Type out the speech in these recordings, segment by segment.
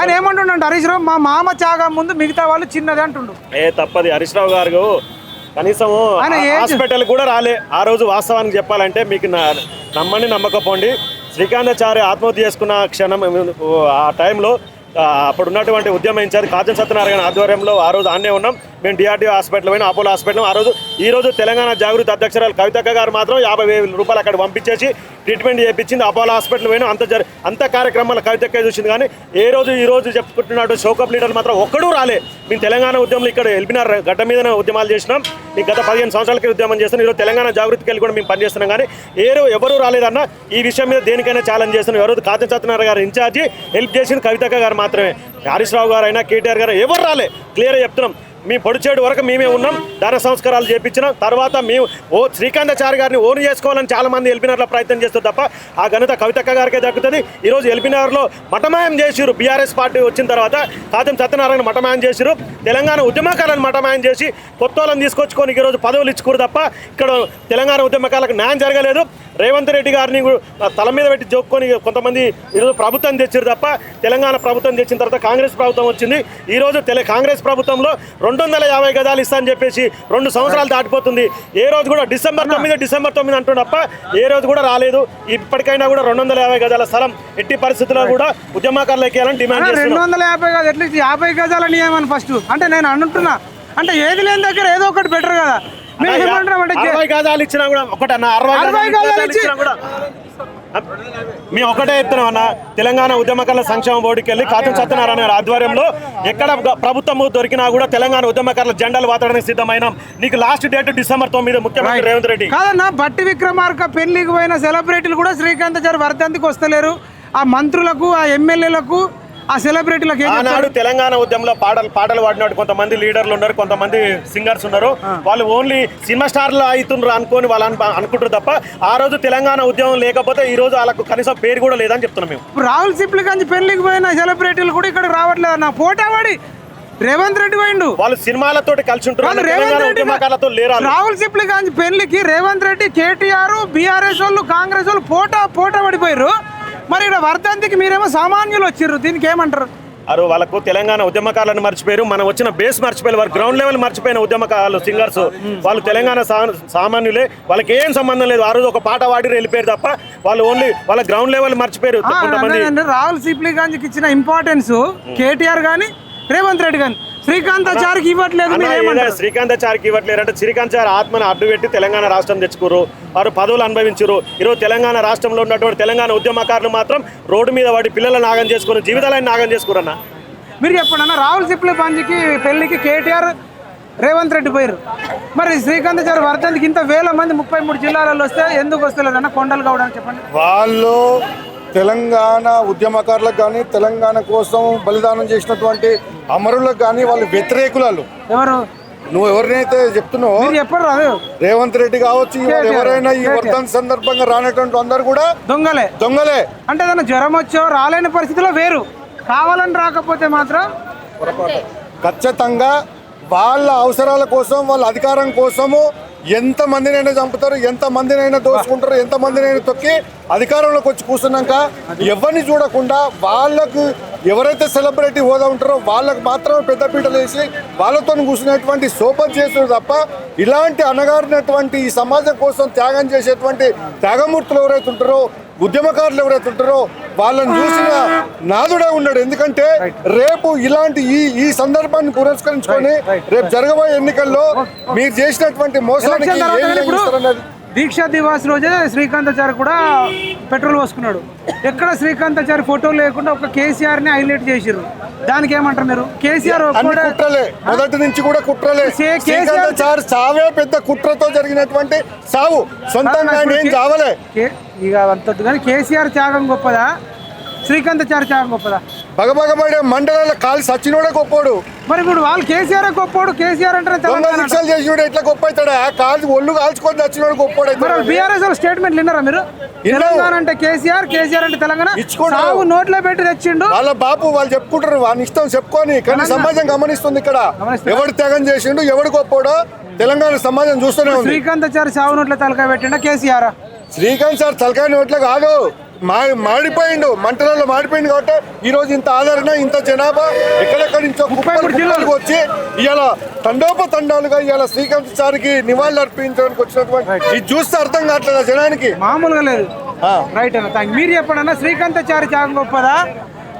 ఆయన ఏమంటుండ హరీష్ రావు మా మామ త్యాగం ముందు మిగతా వాళ్ళు చిన్నది అంటుండు. తప్పది హరీష్ రావు గారు కనీసం హాస్పిటల్ కూడా రాలే ఆ రోజు. వాస్తవానికి చెప్పాలంటే మీకు నమ్మండి నమ్మకపోండి, శ్రీకాంతాచారి ఆత్మహత్య చేసుకున్న క్షణం ఆ టైంలో అప్పుడు ఉన్నటువంటి ఉద్యమ ఇన్ఛార్జ్ కాజన్ సత్యనారాయణ ఆధ్వర్యంలో ఆ రోజు ఆన్నే ఉన్నాం మేము. డిఆర్డీఓ హాస్పిటల్ పోయినా, అపోలో హాస్పిటల్. ఈ రోజు తెలంగాణ జాగృతి అధ్యక్షురాలు కవితక్క గారు మాత్రం 50,000 రూపాయలు అక్కడ పంపించేసి ట్రీట్మెంట్ చేయించింది. అపోలో హాస్పిటల్ పోయినా అంత కార్యక్రమాలు కవితక్క చూసింది. కానీ ఈ రోజు చెప్పుకుంటున్నట్టు షోకప్ లీడర్లు మాత్రం ఒక్కడూ రాలే. మేము తెలంగాణ ఉద్యమంలో ఇక్కడ ఎల్బినార్ గడ్డ మీదనే ఉద్యమాలు చేసినాం. మేము గత 15 సంవత్సరాలకి ఉద్యమం చేస్తున్నాం. ఈరోజు తెలంగాణ జాగృతికి వెళ్ళి కూడా మేము పనిచేస్తున్నాం. కానీ ఎవరూ రాలేదన్న ఈ విషయం మీద దేనికైనా ఛాలెంజ్ చేస్తున్నాం. ఎవరు కాజన్ సత్యనారాయణ గారు ఇన్ఛార్జి హెల్ప్ చేసింది కవితక్క గారు మాత్రమే. హరీష్ రావు గారు అయినా కేటీఆర్ గారు ఎవరు రాలే. క్లియర్గా చెప్తున్నాం. మీ పొడిచేడు వరకు మేమే ఉన్నాం. దాన సంస్కారాలు చేయించినాం. తర్వాత మేము శ్రీకాంతాచారి గారిని ఓన్ చేసుకోవాలని చాలామంది ఎల్బినార్లో ప్రయత్నం చేస్తారు తప్ప ఆ ఘనత కవితక్క గారికే దక్కుతుంది. ఈరోజు ఎల్బినార్లో మఠమాయం చేసిరు. బీఆర్ఎస్ పార్టీ వచ్చిన తర్వాత కాజం సత్యనారాయణ మఠమాయం చేసిరు. తెలంగాణ ఉద్యమకాలను మఠమాయం చేసి కొత్త వాళ్ళని తీసుకొచ్చుకొని ఈరోజు పదవులు ఇచ్చుకోరు తప్ప ఇక్కడ తెలంగాణ ఉద్యమకాలకు న్యాయం జరగలేదు. రేవంత్ రెడ్డి గారిని తల మీద పెట్టి జోక్కొని కొంతమంది ఈరోజు ప్రభుత్వం తెచ్చారు తప్ప తెలంగాణ ప్రభుత్వం తెచ్చిన తర్వాత కాంగ్రెస్ ప్రభుత్వం వచ్చింది. ఈరోజు కాంగ్రెస్ ప్రభుత్వంలో 250 గజాలు ఇస్తా అని చెప్పేసి 2 సంవత్సరాలు దాటిపోతుంది. ఏ రోజు కూడా డిసెంబర్ 9 అంటూ తప్ప ఏ రోజు కూడా రాలేదు. ఇప్పటికైనా కూడా 250 గజాల స్థలం ఎట్టి పరిస్థితుల్లో కూడా ఉద్యమకారులు ఎక్కాలని డిమాండ్ చేస్తున్నారు. 250 గజాలు అట్లీస్ట్ 50 గజాల నియమని ఫస్ట్ అంటే నేను అంటున్నా. అంటే ఏది లేని దగ్గర ఏదో ఒకటి బెటర్ కదా. 60 గజాలు ఇచ్చినా కూడా ఒకటన్నా 60 గజాలు ఇచ్చినా కూడా మేము ఒకటే చెప్తున్నాం అన్న. తెలంగాణ ఉద్యమకారుల సంక్షేమ బోర్డుకి వెళ్ళి కాజం సత్యనారాయణ గారి ఆధ్వర్యంలో ఎక్కడ ప్రభుత్వం దొరికినా కూడా తెలంగాణ ఉద్యమకారుల జెండాలు వాతడానికి సిద్ధమైనాం. నీకు లాస్ట్ డేట్ డిసెంబర్ 9 ముఖ్యమంత్రి రేవంత్ రెడ్డి. కాదన్నా బట్టి విక్రమార్క పెళ్లికి పోయిన సెలబ్రిటీలు కూడా శ్రీకాంతాచారి వర్ధంతికి వస్తలేరు. ఆ మంత్రులకు ఆ ఎమ్మెల్యేలకు ఆ సెలబ్రిటీలకు ఆనాడు తెలంగాణ ఉద్యమంలో పాటలు పాడినట్టు కొంతమంది లీడర్లు ఉన్నారు, కొంతమంది సింగర్స్ ఉన్నారు. వాళ్ళు ఓన్లీ సినిమా స్టార్లు అవుతున్నారు అనుకొని వాళ్ళు అనుకుంటారు తప్ప ఆ రోజు తెలంగాణ ఉద్యమం లేకపోతే ఈ రోజు వాళ్ళకు కనీసం పేరు కూడా లేదని చెప్తున్నాం మేము. రాహుల్ సిప్లిగంజ్ పెళ్లికి పోయిన సెలబ్రిటీలు కూడా ఇక్కడ రావట్లేదు అన్న. ఫోటో పడి రేవంత్ రెడ్డి పోయిండు. వాళ్ళు సినిమాలతో కలిసి ఉంటారు. రాహుల్ సిప్లిగంజ్ పెళ్లికి రేవంత్ రెడ్డి, కేటీఆర్, బీఆర్ఎస్ వాళ్ళు, కాంగ్రెస్ వాళ్ళు ఫోటో పడిపోయారు. మరి ఇక్కడ వర్ధంతికి మీరేమో సామాన్యులు వచ్చిర్రు. దీనికి ఏమంటారు? వాళ్ళకు తెలంగాణ ఉద్యమకారులను మర్చిపోయారు. మనం వచ్చిన బేస్ మర్చిపోయారు. వారు గ్రౌండ్ లెవెల్ మర్చిపోయిన ఉద్యమకారులు సింగర్స్ వాళ్ళు తెలంగాణ సామాన్యులే. వాళ్ళకి ఏం సంబంధం లేదు. ఆ రోజు ఒక పాట వాడి వెళ్ళిపోయారు తప్ప వాళ్ళు ఓన్లీ వాళ్ళ గ్రౌండ్ లెవెల్ మర్చిపోయారు. రాహుల్ సిప్లిగంజ్కి ఇచ్చిన ఇంపార్టెన్స్ కేటీఆర్ కానీ రేవంత్ రెడ్డి కానీ శ్రీకాంతాచారికి ఇవ్వట్లేదు. శ్రీకాంతాచారికి ఇవ్వట్లేదు అంటే శ్రీకాంతాచారి ఆత్మను అడ్డు పెట్టి తెలంగాణ రాష్ట్రం తెచ్చుకోరు. వారు పదవులు అనుభవించారు. ఈరోజు తెలంగాణ రాష్ట్రంలో ఉన్నటువంటి తెలంగాణ ఉద్యమకారులు మాత్రం రోడ్డు మీద వాడి పిల్లలను నాగం చేసుకుని జీవితాలను నాగం చేసుకురన్న. మీరు చెప్పండి అన్న, రాహుల్ సిప్లిగంజ్కి పెళ్లికి కేటీఆర్, రేవంత్ రెడ్డి పోయారు. మరి శ్రీకాంతాచారి వర్ధంతికి ఇంత వేల మంది 33 జిల్లాలలో వస్తే ఎందుకు వస్తలేదన్న? కొండలు కావడానికి చెప్పండి. వాళ్ళు తెలంగాణ ఉద్యమకారులకు కానీ తెలంగాణ కోసం బలిదానం చేసినటువంటి అమరులకు కానీ వాళ్ళు వ్యతిరేకులు. ఎవరు? నువ్వు ఎవరినైతే చెప్తున్నావు చెప్పరు. రేవంత్ రెడ్డి కావచ్చు, ఎవరైనా ఈ వర్ధంతి సందర్భంగా రానటువంటి అందరు కూడా దొంగలే. అంటే ఏదైనా జ్వరం వచ్చో రాలేని పరిస్థితిలో వేరు, కావాలని రాకపోతే మాత్రం ఖచ్చితంగా వాళ్ళ అవసరాల కోసం, వాళ్ళ అధికారం కోసము ఎంతమందినైనా చంపుతారు, ఎంతమందినైనా దోచుకుంటారు, ఎంతమందినైనా తొక్కి అధికారంలోకి వచ్చి కూర్చున్నాక ఎవరిని చూడకుండా వాళ్ళకు ఎవరైతే సెలబ్రిటీ హోదా ఉంటారో వాళ్ళకు మాత్రమే పెద్దపీటలు వేసి వాళ్ళతో కూర్చునేటువంటి సోపతి చేస్తారు తప్ప ఇలాంటి అనగారినటువంటి ఈ సమాజం కోసం త్యాగం చేసేటువంటి త్యాగమూర్తులు ఎవరైతే ఉంటారో, ఉద్యమకారులు ఎవరైతే ఉంటారో వాళ్ళని చూసిన నాదుడే ఉన్నాడు. ఎందుకంటే రేపు ఇలాంటి ఈ సందర్భాన్ని పురస్కరించుకొని రేపు జరగబోయే ఎన్నికల్లో మీరు చేసినటువంటి మోసానికి దీక్షా దివాస్ రోజే శ్రీకాంతాచారి కూడా పెట్రోల్ పోసుకున్నాడు. ఎక్కడ శ్రీకాంతాచారి ఫోటో లేకుండా ఒక కేసీఆర్ ని హైలైట్ చేసిర్రు. దానికి ఏమంటారు మీరు? కేసీఆర్ కుట్రలే, మొదటి నుంచి కూడా కుట్రలే. శ్రీకాంతాచారి సావే పెద్ద కుట్రతో జరిగినటువంటి సావు, సొంతంగా ఏం చావలే. ఇక అంత కానీ కేసీఆర్ త్యాగం గొప్పదా, శ్రీకాంతాచారి త్యాగం గొప్పదా? బగబగబడే మండలాల కాలు సచ్చినోడే గొప్పోడు. మరి ఇప్పుడు వాళ్ళు కేసీఆర్ గొప్పోడు, కేసీఆర్ అంటే శిక్షలు చేసినోడు ఎట్లా గొప్ప అవుతాడా? కాలు ఒళ్ళు కాల్చుకొని చచ్చినోడు గొప్పోడు. బీఆర్ఎస్ స్టేట్మెంట్ విన్నారా మీరు? తెలంగాణ అంటే కేసీఆర్, కేసీఆర్ అంటే తెలంగాణ ఇచ్చుకోండి, నోట్లో పెట్టి తెచ్చిండు వాళ్ళ బాపు. వాళ్ళు చెప్పుకుంటారు వాళ్ళని ఇష్టం చెప్పుకొని, కానీ సమాజం గమనిస్తుంది. ఇక్కడ ఎవడు త్యాగం చేసిండు, ఎవడు గొప్పోడో తెలంగాణ సమాజం చూస్తూనే ఉంది. శ్రీకాంతాచారి సావు నోట్ల తలకాయ పెట్టిండా కేసీఆర్? శ్రీకాంత్ సార్ తలకాయ నోట్ల కాదు, మాడిపోయిండు, మంటలలో మాడిపోయింది కాబట్టి ఈ రోజు ఇంత ఆదరణ, ఇంత జనాభా ఎక్కడెక్కడి నుంచో కుప్పలు వచ్చి ఇవాళ తండోపతండాలుగా ఇవాళ శ్రీకాంతాచారికి నివాళులు అర్పించడానికి వచ్చినటువంటి ఇది చూస్తే అర్థం కావట్లేదు జనానికి, మామూలుగా లేదు. రైట్ అన్న, థ్యాంక్. మీరు చెప్పండి అన్న, శ్రీకాంతాచారి త్యాగం గొప్పదా,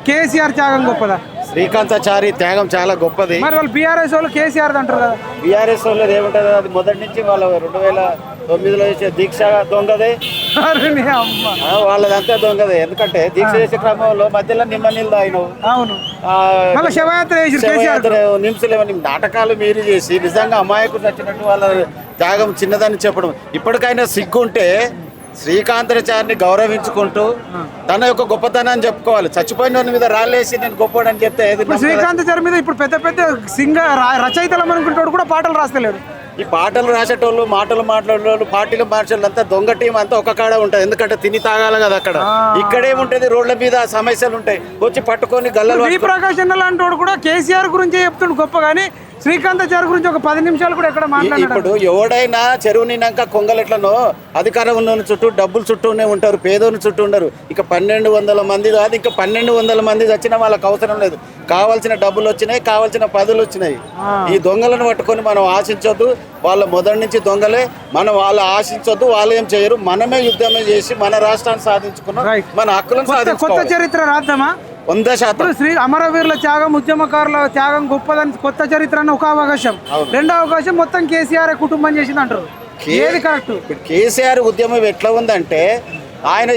కేసీఆర్ త్యాగం గొప్పదా? శ్రీకాంతాచారి త్యాగం చాలా గొప్పది. మరి వాళ్ళు బీఆర్ఎస్ వాళ్ళు కేసీఆర్ అంటారు కదా. బీఆర్ఎస్ వాళ్ళు ఏముంటుంది, అది మొదటి నుంచి వాళ్ళ 2009లో చేసే దీక్ష దొంగదే, వాళ్ళదంతా దొంగదే. ఎందుకంటే దీక్ష చేసే క్రమంలో మధ్యలో నిమ్మ నీళ్ళు తాగినావు. అవును, నిమిషలేమని నాటకాలు మీరు చేసి నిజంగా అమాయకులు నచ్చినట్టు వాళ్ళ త్యాగం చిన్నదని చెప్పడం. ఇప్పటికైనా సిగ్గుంటే శ్రీకాంతాచారిని గౌరవించుకుంటూ తన యొక్క గొప్పతనాన్ని చెప్పుకోవాలి. చచ్చిపోయిన వారి మీద రాళ్ళేసి నేను గొప్పడని చెప్తే శ్రీకాంతాచారి మీద ఇప్పుడు పెద్ద పెద్ద రచయితలు అనుకుంటాడు కూడా పాటలు రాస్తలేడు. ఈ పాటలు రాసేటోళ్ళు, మాటలు మాట్లాడేటోళ్ళు, పార్టీలు మార్చేళ్ళు అంతా దొంగ టీం అంతా ఒక కాడ ఉంటుంది. ఎందుకంటే తిని తాగాలి కదా అక్కడ. ఇక్కడేముంటుంది, రోడ్ల మీద సమస్యలు ఉంటాయి, వచ్చి పట్టుకొని గల్లలు. ప్రకాష్ లాంటి కూడా కేసీఆర్ గురించి చెప్తుండు గొప్ప, కానీ శ్రీకాంతాచారి గురించి ఒక 10 నిమిషాలు కూడా ఎక్కడ మాట్లాడారు. ఇప్పుడు ఎవడైనా చెరువు నిన్నాక కొంగలెట్లనో అధికారం ఉన్న చుట్టూ డబ్బులు చుట్టూనే ఉంటారు, పేదోని చుట్టూ ఉండరు. ఇక 1200 మంది కాదు, ఇంకా 1200 మంది వచ్చినా వాళ్ళకి అవసరం లేదు. కావాల్సిన డబ్బులు వచ్చినాయి, కావాల్సిన పదవులు వచ్చినాయి. ఈ దొంగలను పట్టుకొని మనం ఆశించొద్దు. వాళ్ళ మొదటి నుంచి దొంగలే, మనం వాళ్ళు ఆశించొద్దు. వాళ్ళు ఏం చేయరు, మనమే యుద్ధమే చేసి మన రాష్ట్రాన్ని సాధించుకున్నాం, మన హక్కులను కొత్త చరిత్ర రాద్దామా? 100%. శ్రీ అమరవీరుల త్యాగం, ఉద్యమకారుల త్యాగం గొప్పదని కొత్త చరిత్ర అన్న ఒక అవకాశం. రెండో అవకాశం మొత్తం కేసీఆర్ కుటుంబం చేసింది అంటారు. ఏది కరెక్ట్? ఇప్పుడు కేసీఆర్ ఉద్యమం ఎట్లా ఉందంటే ఆయన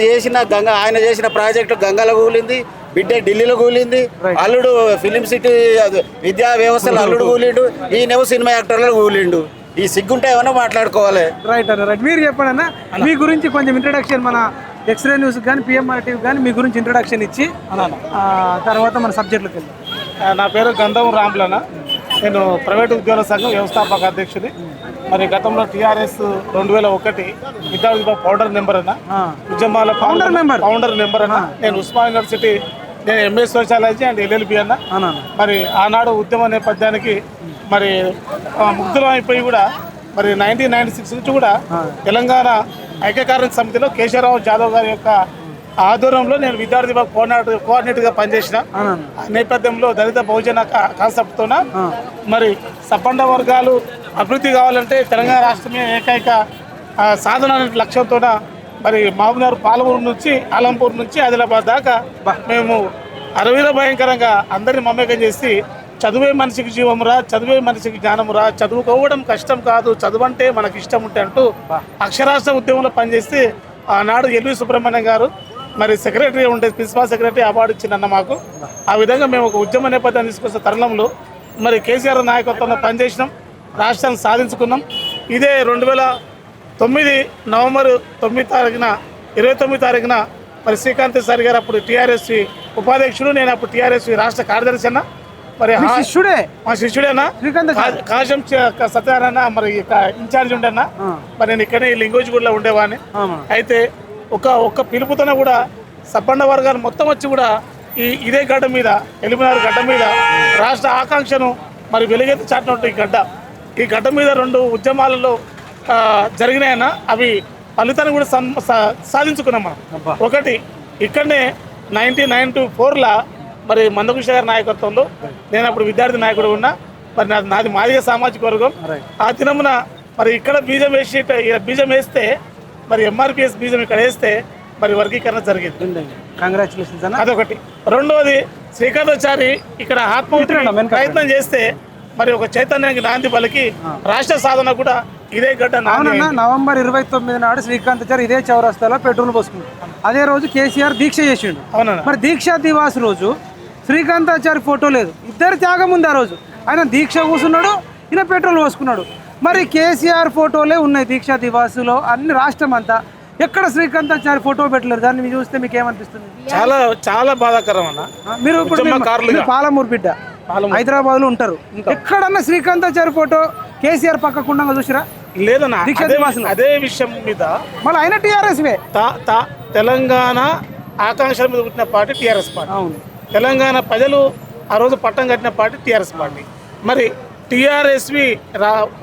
చేసిన ప్రాజెక్టు గంగలో కూలింది, బిడ్డ ఢిల్లీలో కూలింది, అల్లుడు ఫిలిం సిటీ విద్యా వ్యవస్థలో అల్లుడు కూలిండు, ఈయనేమో సినిమా యాక్టర్లో కూలిండు. ఈ సిగ్గుంటే ఏమన్నా మాట్లాడుకోవాలి. రైట్ అన్న, రైట్. మీరు చెప్పండి అన్న, మీ గురించి కొంచెం ఇంట్రడక్షన్, మన ఎక్స్రే న్యూస్ కానీ పిఎంఆర్ టీవీ కానీ మీ గురించి ఇంట్రడక్షన్ ఇచ్చి తర్వాత మన సబ్జెక్టులకు వెళ్దాం. నా పేరు గంధం రాంప్లన. నేను ప్రైవేట్ ఉద్యోగుల సంఘం వ్యవస్థాపక అధ్యక్షుడి. మరి గతంలో టీఆర్ఎస్ 2001 విద్యార్థి ఫౌండర్ నెంబర్ అన్న, ఉద్యమాల ఫౌండర్ నెంబర్ అన్న. నేను ఉస్మాన్ యూనివర్సిటీ, నేను ఎంఏ సోషాలజీ అండ్ ఎల్ఎల్బి అన్న. మరి ఆనాడు ఉద్యమ నేపథ్యానికి మరి ముగ్ధులం అయిపోయి కూడా మరి 1996 నుంచి కూడా తెలంగాణ ఐక్యకార్య సమితిలో కేశవరావు జాదవ్ గారి యొక్క ఆధ్వర్యంలో నేను విద్యార్థి విభాగ కోఆర్డినేటర్గా పనిచేసిన నేపథ్యంలో దళిత బహుజన కాన్సెప్ట్తోన మరి సబ్బండ వర్గాలు అభివృద్ధి కావాలంటే తెలంగాణ రాష్ట్రమే ఏకైక సాధన అనే లక్ష్యంతో మరి మహబూబ్నగర్, పాలమూరు నుంచి, ఆలంపూర్ నుంచి ఆదిలాబాద్ దాకా మేము అరవీర భయంకరంగా అందరిని మమేకం చేసి చదువే మనిషికి జీవమురా, చదువే మనిషికి జ్ఞానమురా, చదువుకోవడం కష్టం కాదు, చదువంటే మనకి ఇష్టం ఉంటే అంటూ అక్షరాస్యత ఉద్యమంలో పనిచేస్తే ఆనాడు ఎల్వి సుబ్రహ్మణ్యం గారు మరి సెక్రటరీ ఉంటే ప్రిన్సిపల్ సెక్రటరీ అవార్డు ఇచ్చిందన్న మాకు. ఆ విధంగా మేము ఒక ఉద్యమ నేపథ్యాన్ని తీసుకొచ్చే తరుణంలో మరి కేసీఆర్ నాయకత్వంలో పనిచేసినాం, రాష్ట్రాన్ని సాధించుకున్నాం. ఇదే 2009 నవంబర్ 29 తారీఖున మరి శ్రీకాంతాచారి గారు అప్పుడు టీఆర్ఎస్ ఉపాధ్యక్షుడు, నేను అప్పుడు టీఆర్ఎస్ రాష్ట్ర కార్యదర్శి అన్న. మరి మా శిష్యుడేనా కాశం సత్యనారాయణ మరి ఇన్ఛార్జ్ ఉండేనా. మరి నేను ఇక్కడే లింగోజిగూడలో ఉండేవాడిని. అయితే ఒక్క పిలుపుతోనే కూడా సబ్బండ వర్గాలు మొత్తం వచ్చి కూడా ఇదే గడ్డ మీద, ఎలిమినార్ గడ్డ మీద రాష్ట్ర ఆకాంక్షను మరి వెలుగెత్తి చాటినట్టు ఈ గడ్డ మీద 2 ఉద్యమాలలో జరిగినాయన్న. అవి ఫలితాన్ని కూడా సాధించుకున్నాం మనం. ఒకటి ఇక్కడనే 1994లో మరి మందకృష్ణ గారి నాయకత్వంలో నేను అప్పుడు విద్యార్థి నాయకుడు ఉన్నా. మరి నాది మాదిగ సామాజిక వర్గం. ఆ దినమున మరి ఇక్కడ బీజం వేస్తే మరి ఎంఆర్పిఎస్ బీజం ఇక్కడ వేస్తే మరి వర్గీకరణ జరిగింది. కంగ్రాచులేషన్స్ అన్న. అదొకటి. రెండవది శ్రీకాంతాచారి ఇక్కడ ఆత్మహత్య ప్రయత్నం చేస్తే మరి ఒక చైతన్యానికి నాంది పలికి రాష్ట్ర సాధన కూడా ఇదే గడ్డ. నవంబర్ 29 నాడు శ్రీకాంతాచారి ఇదే చౌరస్తాలో పెట్రోల్ పోసుకుంది. అదే రోజు కేసీఆర్ దీక్ష చేసిండు. అవునన్నా. మరి దీక్షా దివాస్ రోజు శ్రీకాంతాచారి ఫోటో లేదు, ఇద్దరు త్యాగం ఉంది. ఆ రోజు ఆయన దీక్ష కూర్చున్నాడు, ఈయన పెట్రోల్ పోసుకున్నాడు. మరి కేసీఆర్ ఫోటోలే ఉన్నాయి దీక్షా దివాసులో అన్ని రాష్ట్రం అంతా. ఎక్కడ శ్రీకాంతాచారి ఫోటో పెట్టలేరు. దాన్ని చూస్తే మీకు ఏమనిపిస్తుంది? చాలా చాలా బాధాకరం అన్న. మీరు పాలమూరు బిడ్డ, హైదరాబాద్ లో ఉంటారు, ఎక్కడన్నా శ్రీకాంతాచారి ఫోటో కేసీఆర్ పక్కకుండా చూసిరా? లేదన్నా. అదే విషయం మీద మళ్ళీ ఆయన టీఆర్ఎస్ తెలంగాణ ఆకాంక్షల మీద పుట్టిన పార్టీ టీఆర్ఎస్ పార్టీ. అవును, తెలంగాణ ప్రజలు ఆ రోజు పట్టం కట్టిన పార్టీ టీఆర్ఎస్ పార్టీ. మరి టీఆర్ఎస్వి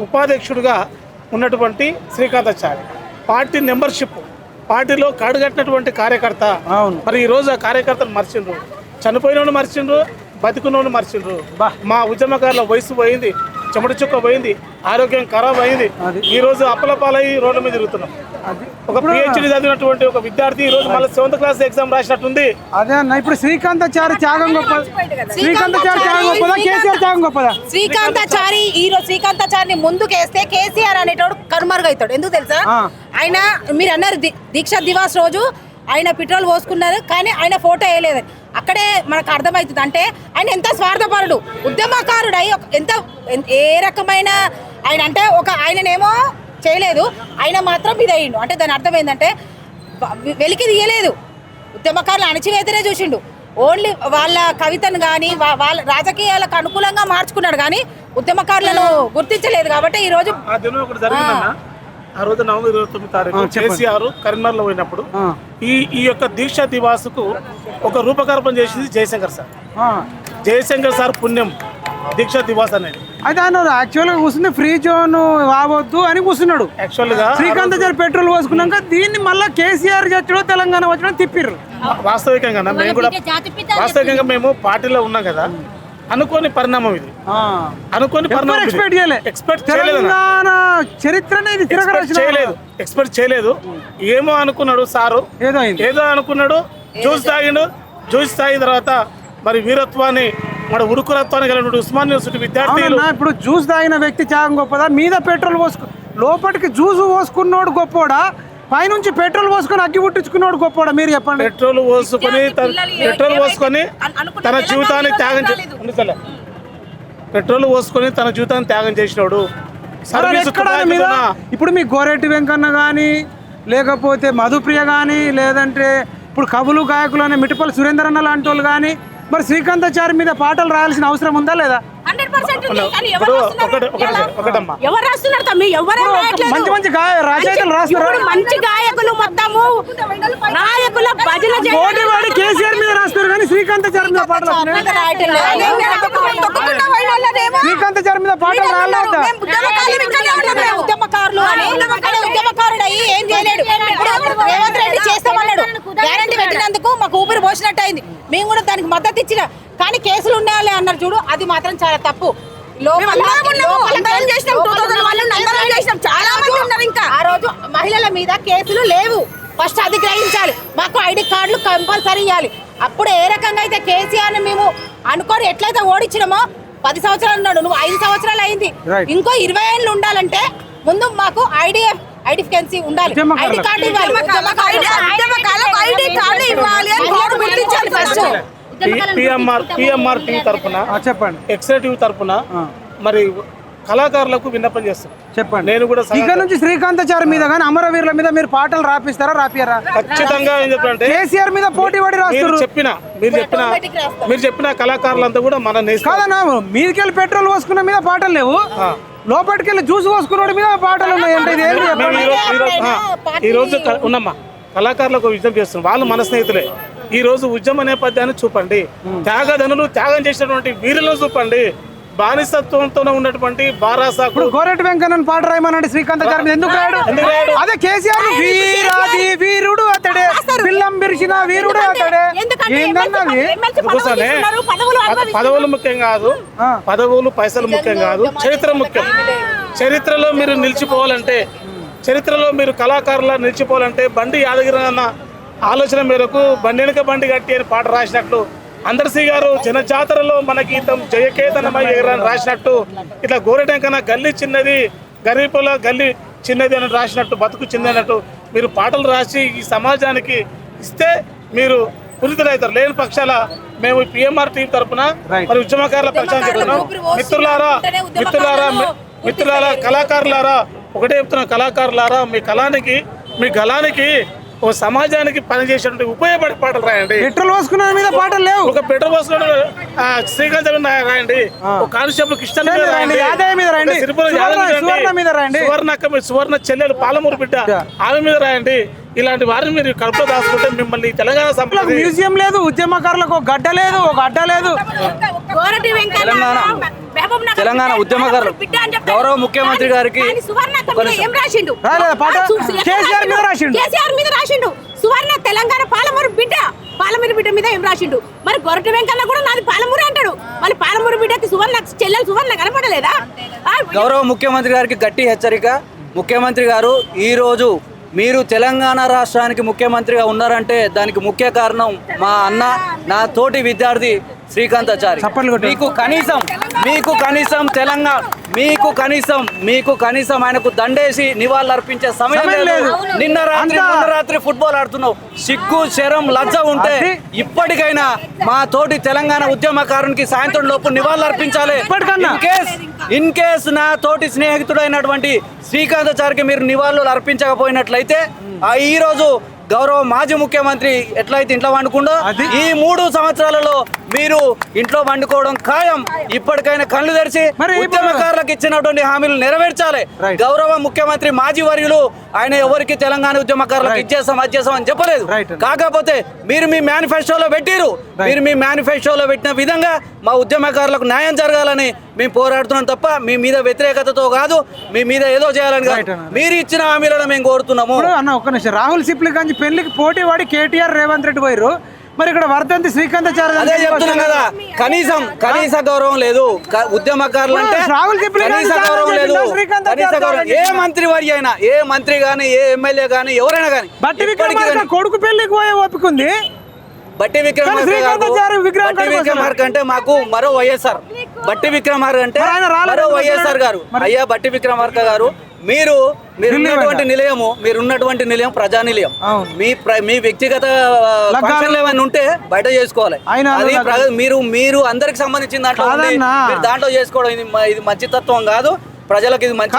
ఉపాధ్యక్షుడిగా ఉన్నటువంటి శ్రీకాంతాచారి పార్టీ మెంబర్షిప్ పార్టీలో కాడుగట్టినటువంటి కార్యకర్త. అవును. మరి ఈ రోజు ఆ కార్యకర్తను మర్చిండ్రు, చనిపోయినోడు మర్చిండ్రు, బతికున్నోడు మర్చిండ్రు. మా ఉద్యమకారుల వయసు పోయింది, చెమట చుక్క పోయింది, ఆరోగ్యం ఖరాబ్ అయింది. ఈ రోజు అప్పలపాలయ్యి రోడ్ల మీద తిరుగుతున్నాం. ఒక పిహెచ్డి చదివినటువంటి ఒక విద్యార్థి ఈ రోజు మళ్ళీ 7th క్లాస్ ఎగ్జామ్ రాసినట్టుంది. అదే అన్న, ఇప్పుడు శ్రీకాంతాచారి త్యాగం గొప్ప, శ్రీకాంతాచారి త్యాగం గొప్పదా, కేసీఆర్ త్యాగం గొప్పదా? శ్రీకాంతాచారి ఈ రోజు శ్రీకాంతాచారిని ముందుకేస్తే కేసీఆర్ అనేటోడు కనుమరుగవుతాడు. ఎందుకు తెలుసా? ఆయన మీరు అన్నారు దీక్ష దివాస్ రోజు ఆయన పెట్రోల్ పోసుకున్నారు, కానీ ఆయన ఫోటో వేయలేదు. అక్కడే మనకు అర్థమవుతుంది అంటే ఆయన ఎంత స్వార్థపరుడు, ఉద్యమకారుడు అయి ఎంత ఏ రకమైన ఆయన అంటే ఒక ఆయననేమో చేయలేదు, ఆయన మాత్రం ఇది అయ్యిండు. అంటే దాని అర్థం ఏంటంటే వెలికి తీయలేదు, ఉద్యమకారులు అణచివేతనే చూసిండు. ఓన్లీ వాళ్ళ కవితను కానీ వాళ్ళ రాజకీయాలకు అనుకూలంగా మార్చుకున్నాడు, కానీ ఉద్యమకారులను గుర్తించలేదు. కాబట్టి ఈ రోజు ఆ రోజు నవంబర్ 29 తారీఖు కేసీఆర్ కరీంనగర్లో పోయినప్పుడు ఈ యొక్క దీక్ష దివాసుకు ఒక రూపకల్పన చేసింది జయశంకర్ సార్. జయశంకర్ సార్ పుణ్యం దీక్ష దివాస్ అనేది. అయితే ఆయన యాక్చువల్గా కూర్చుంది ఫ్రీ జోన్ రావద్దు అని కూర్చున్నాడు. యాక్చువల్గా శ్రీకాంతాచారి పెట్రోల్ పోసుకున్నాక దీన్ని మళ్ళీ కేసీఆర్ చచ్చడం తెలంగాణ వచ్చడం తిప్పిర్రు. వాస్తవికంగా మేము పార్టీలో ఉన్నాం కదా, అనుకోని పరిణామం ఇది. అనుకోని పరిణామం ఎక్స్పెక్ట్ చేయలేదు. ఏమో అనుకున్నాడు సారు, ఏదో అనుకున్నాడు. జ్యూస్ తాగిన తర్వాత మరి వీరత్వాన్ని, మన ఉరుకురత్వాన్ని కలిగిన ఉస్మాన్ యూనివర్సిటీ విద్యార్థులు. ఇప్పుడు జ్యూస్ తాగిన వ్యక్తి త్యాగం గొప్పదా, మీద పెట్రోల్ లోపలికి జ్యూస్ పోసుకున్నోడు గొప్పోడా, పైనుంచి పెట్రోల్ పోసుకొని అగ్గి పుట్టించుకున్నాడు గొప్పవాడు? మీరు చెప్పండి. పెట్రోల్ పోసుకొని తన జీవితాన్ని త్యాగం చేసినాడు. ఇప్పుడు మీ గోరెట్టి వెంకన్న కానీ, లేకపోతే మధుప్రియ కానీ, లేదంటే ఇప్పుడు కవులు గాయకులు అనే మిటిపల్లి సురేందర్ అన్న లాంటి వాళ్ళు కానీ, మరి శ్రీకాంతాచారి మీద పాటలు రాయాల్సిన అవసరం ఉందా లేదా? మంచి మంచి రచయితలు రాస్తున్నారు, మంచి గాయకులు మొత్తము నాయకుల భజన పోటీవాడి కేసీఆర్ మీద రాస్తున్నారు, కానీ శ్రీకాంతాచారి మీద పాటలు శ్రీకాంతాచారి మీద పాటలు రాయాలంట. ఉద్యమకారుడు అయ్యి ఏం చేయలేడు. రేవంత్ రెడ్డి చేస్తామన్నాడు, గ్యారంటీ పెట్టినందుకు మాకు ఊపిరి పోసినట్టు అయింది. మేము కూడా దానికి మద్దతు ఇచ్చిన, కానీ కేసులు ఉండాలి అన్నారు చూడు, అది మాత్రం చాలా తప్పు. ఆ రోజు మహిళల మీద కేసులు లేవు, ఫస్ట్ అది గ్రహించాలి. మాకు ఐడి కార్డులు కంపల్సరీ ఇవ్వాలి. అప్పుడు ఏ రకంగా అయితే కేసీఆర్ మేము అనుకోని ఎట్లయితే ఓడించినామో, 10 సంవత్సరాలు ఉన్నాడు, నువ్వు 5 సంవత్సరాలు అయింది, ఇంకో 20 ఏళ్ళు ఉండాలంటే ముందు మాకు ఐడెంటిఫికెన్సీ ఉండాలి, ఐడి కార్డు ఇవ్వాలి. పిఎంఆర్ టీవీ తరఫున చెప్పండి, ఎక్స్ఎటివ్ తరఫున మరి కళాకారులకు విన్నపం చేస్తాను. చెప్పండి. నేను కూడా ఇక్కడ నుంచి శ్రీకాంతాచారి మీద కానీ అమరవీరుల మీద మీరు పాటలు రాపిస్తారా, రాపియారా? ఖచ్చితంగా ఏం చెప్పంటే కేసీఆర్ మీద పోటీ పడి రాస్తారు. మీరు చెప్పిన కళాకారులంతా కూడా మన కాదన్నా, మీదికెళ్ళి పెట్రోల్ పోసుకున్న మీద పాటలు లేవు, లోపలికెళ్ళి జ్యూస్ పోసుకున్న మీద పాటలు ఉన్నాయి. అంటే ఈ రోజు ఉన్నమ్మా కళాకారులకు విజ్ఞప్తి చేస్తున్నాం, వాళ్ళు మన స్నేహితులే. ఈ రోజు ఉద్యమ నేపథ్యాన్ని చూపండి, త్యాగధనులు త్యాగం చేసినటువంటి వీరులను చూపండి. బానిసత్వంతో ఉన్నటువంటి బారాసాకు గోరెట్టి వెంకన్న పాట రాయమన్నాడు, శ్రీకాంతాచారి ఎందుకు రాడు? అదే కేసీఆర్ వీరాది వీరుడు అతడే, పిల్లం బిరిచిన వీరుడు అతడే. పదవులు ముఖ్యం కాదు, పదవులు పైసలు ముఖ్యం కాదు, చరిత్ర ముఖ్యం. చరిత్రలో మీరు నిలిచిపోవాలంటే, చరిత్రలో మీరు కళాకారులా నిలిచిపోవాలంటే బండి యాదగిరి అన్న ఆలోచన మేరకు బండి వెనుక బండి కట్టి అని పాట రాసినట్లు, అందర్సి గారు జనజాతరలో మన గీతం జయకేతనమై ఎగరని రాసినట్టు, ఇట్లా గోరెటెంకన గల్లీ చిన్నది గరీబుల గల్లీ చిన్నది అని రాసినట్టు, బతుకు చిన్నట్టు మీరు పాటలు రాసి ఈ సమాజానికి ఇస్తే మీరు పురితులవుతారు. లేని పక్షాల మేము పిఎంఆర్ టీవీ తరఫున మరి ఉద్యమకారుల ప్రచారం చెప్తున్నాం. మిత్రులారా కళాకారులారా ఒకటే చెప్తున్నాం, కళాకారులారా మీ గలానికి ఓ సమాజానికి పనిచేసేటువంటి ఉపయోగపడే పాటలు రాయండి. పెట్రోల్ పోసుకున్న మీద పాటలు లేవు. ఒక పెట్రోల్ పోసుకున్న శ్రీకాంత్ రాయండి, ఒక కానిస్టేబుల్ కృష్ణ సువర్ణ చెల్లెలు పాలమూరు బిడ్డ ఆమె మీద రాయండి. ఇలాంటి వారిని మీరు కడుపులో దాచుకుంటే మిమ్మల్ని తెలంగాణ సంపద. మ్యూజియం లేదు, ఉద్యమకారులకు గడ్డ లేదు, ఒక అడ్డ లేదు. తెలంగాణ ఉద్యమకారులు గౌరవ ముఖ్యమంత్రి గారికి ఏం రాసిండు రాలేదా పాట? కేసీఆర్ మీద రాసిండు. కేసీఆర్ మీద రాసిండు. సువర్ణ తెలంగాణ పాలమూరు బిడ్డ మీద ఏం రాసిండు? మరి గొరట వెంకన్న కూడా నాది పాలమూరు అంటాడు. మరి పాలమూరు బిడ్డకి సువర్ణ చెల్లెలు సువర్ణ కనపడలేదా? గౌరవ ముఖ్యమంత్రి గారికి గట్టి హెచ్చరిక. ముఖ్యమంత్రి గారు ఈరోజు మీరు తెలంగాణ రాష్ట్రానికి ముఖ్యమంత్రిగా ఉన్నారంటే దానికి ముఖ్య కారణం మా అన్న, నా తోటి విద్యార్థి శ్రీకాంతాచారి. మీకు కనీసం ఆయనకు దండేసి నివాళులు అర్పించే సమయం లేదు. నిన్న రాత్రి ఫుట్బాల్ ఆడుతున్నావు. సిగ్గు, శరం, లజ్జ ఉంటే ఇప్పటికైనా మా తోటి తెలంగాణ ఉద్యమకారునికి సాయంత్రం లోపు నివాళులు అర్పించాలి. ఇన్ కేస్ నా తోటి స్నేహితుడైనటువంటి శ్రీకాంతాచారికి మీరు నివాళులు అర్పించకపోయినట్లయితే ఈ రోజు గౌరవ మాజీ ముఖ్యమంత్రి ఎట్లయితే ఇంట్లో వండుకుండో ఈ 3 సంవత్సరాలలో మీరు ఇంట్లో వండుకోవడం ఖాయం. ఇప్పటికైనా కళ్ళు తెరిచి ఉద్యమకారులకు ఇచ్చినటువంటి హామీలు నెరవేర్చాలి. గౌరవ ముఖ్యమంత్రి మాజీ వర్యులు ఆయన ఎవరికి తెలంగాణ ఉద్యమకారులకు ఇచ్చేసాం అని చెప్పలేదు. కాకపోతే మీరు మీ మేనిఫెస్టోలో పెట్టిన విధంగా మా ఉద్యమకారులకు న్యాయం జరగాలని మేము పోరాడుతున్నాం తప్ప మీ మీద వ్యతిరేకతతో కాదు, మీ మీద ఏదో చేయాలని కాదు. మీరు ఇచ్చిన హామీలను మేము కోరుతున్నాము. అన్న ఒక్క నిమిషం, రాహుల్ సిప్లిగంజ్ పెళ్లికి పోటీ వాడి కేటీఆర్ రేవంత్ రెడ్డి పోయారు. మరి ఇక్కడ వర్ధంతి శ్రీకాంతాచారి అదే చెప్తున్నాం కదా, కనీస గౌరవం లేదు. ఉద్యమకారులు అంటే కనీస గౌరవం లేదు. ఏ మంత్రి వారి అయినా, ఏ మంత్రి గాని, ఏ ఎమ్మెల్యే గాని, ఎవరైనా గాని బట్టి విక్రమార్క కొడుకు పెళ్లికి పోయే ఓపికంది. బట్టి విక్రమార్క అంటే మాకు మరో వైఎస్ఆర్. బట్టి విక్రమార్క అంటే మరో వైఎస్ఆర్ గారు. అయ్యా బట్టి విక్రమార్క గారు, మీరున్నటువంటి నిలయం ప్రజా నిలయం. మీ వ్యక్తిగత ఫంక్షన్లు ఏమైనా ఉంటే బయట చేసుకోవాలి. అది మీరు అందరికి సంబంధించిన దాంట్లో చేసుకోవడం ఇది మంచితత్వం కాదు. ప్రజలకు ఇది మంచి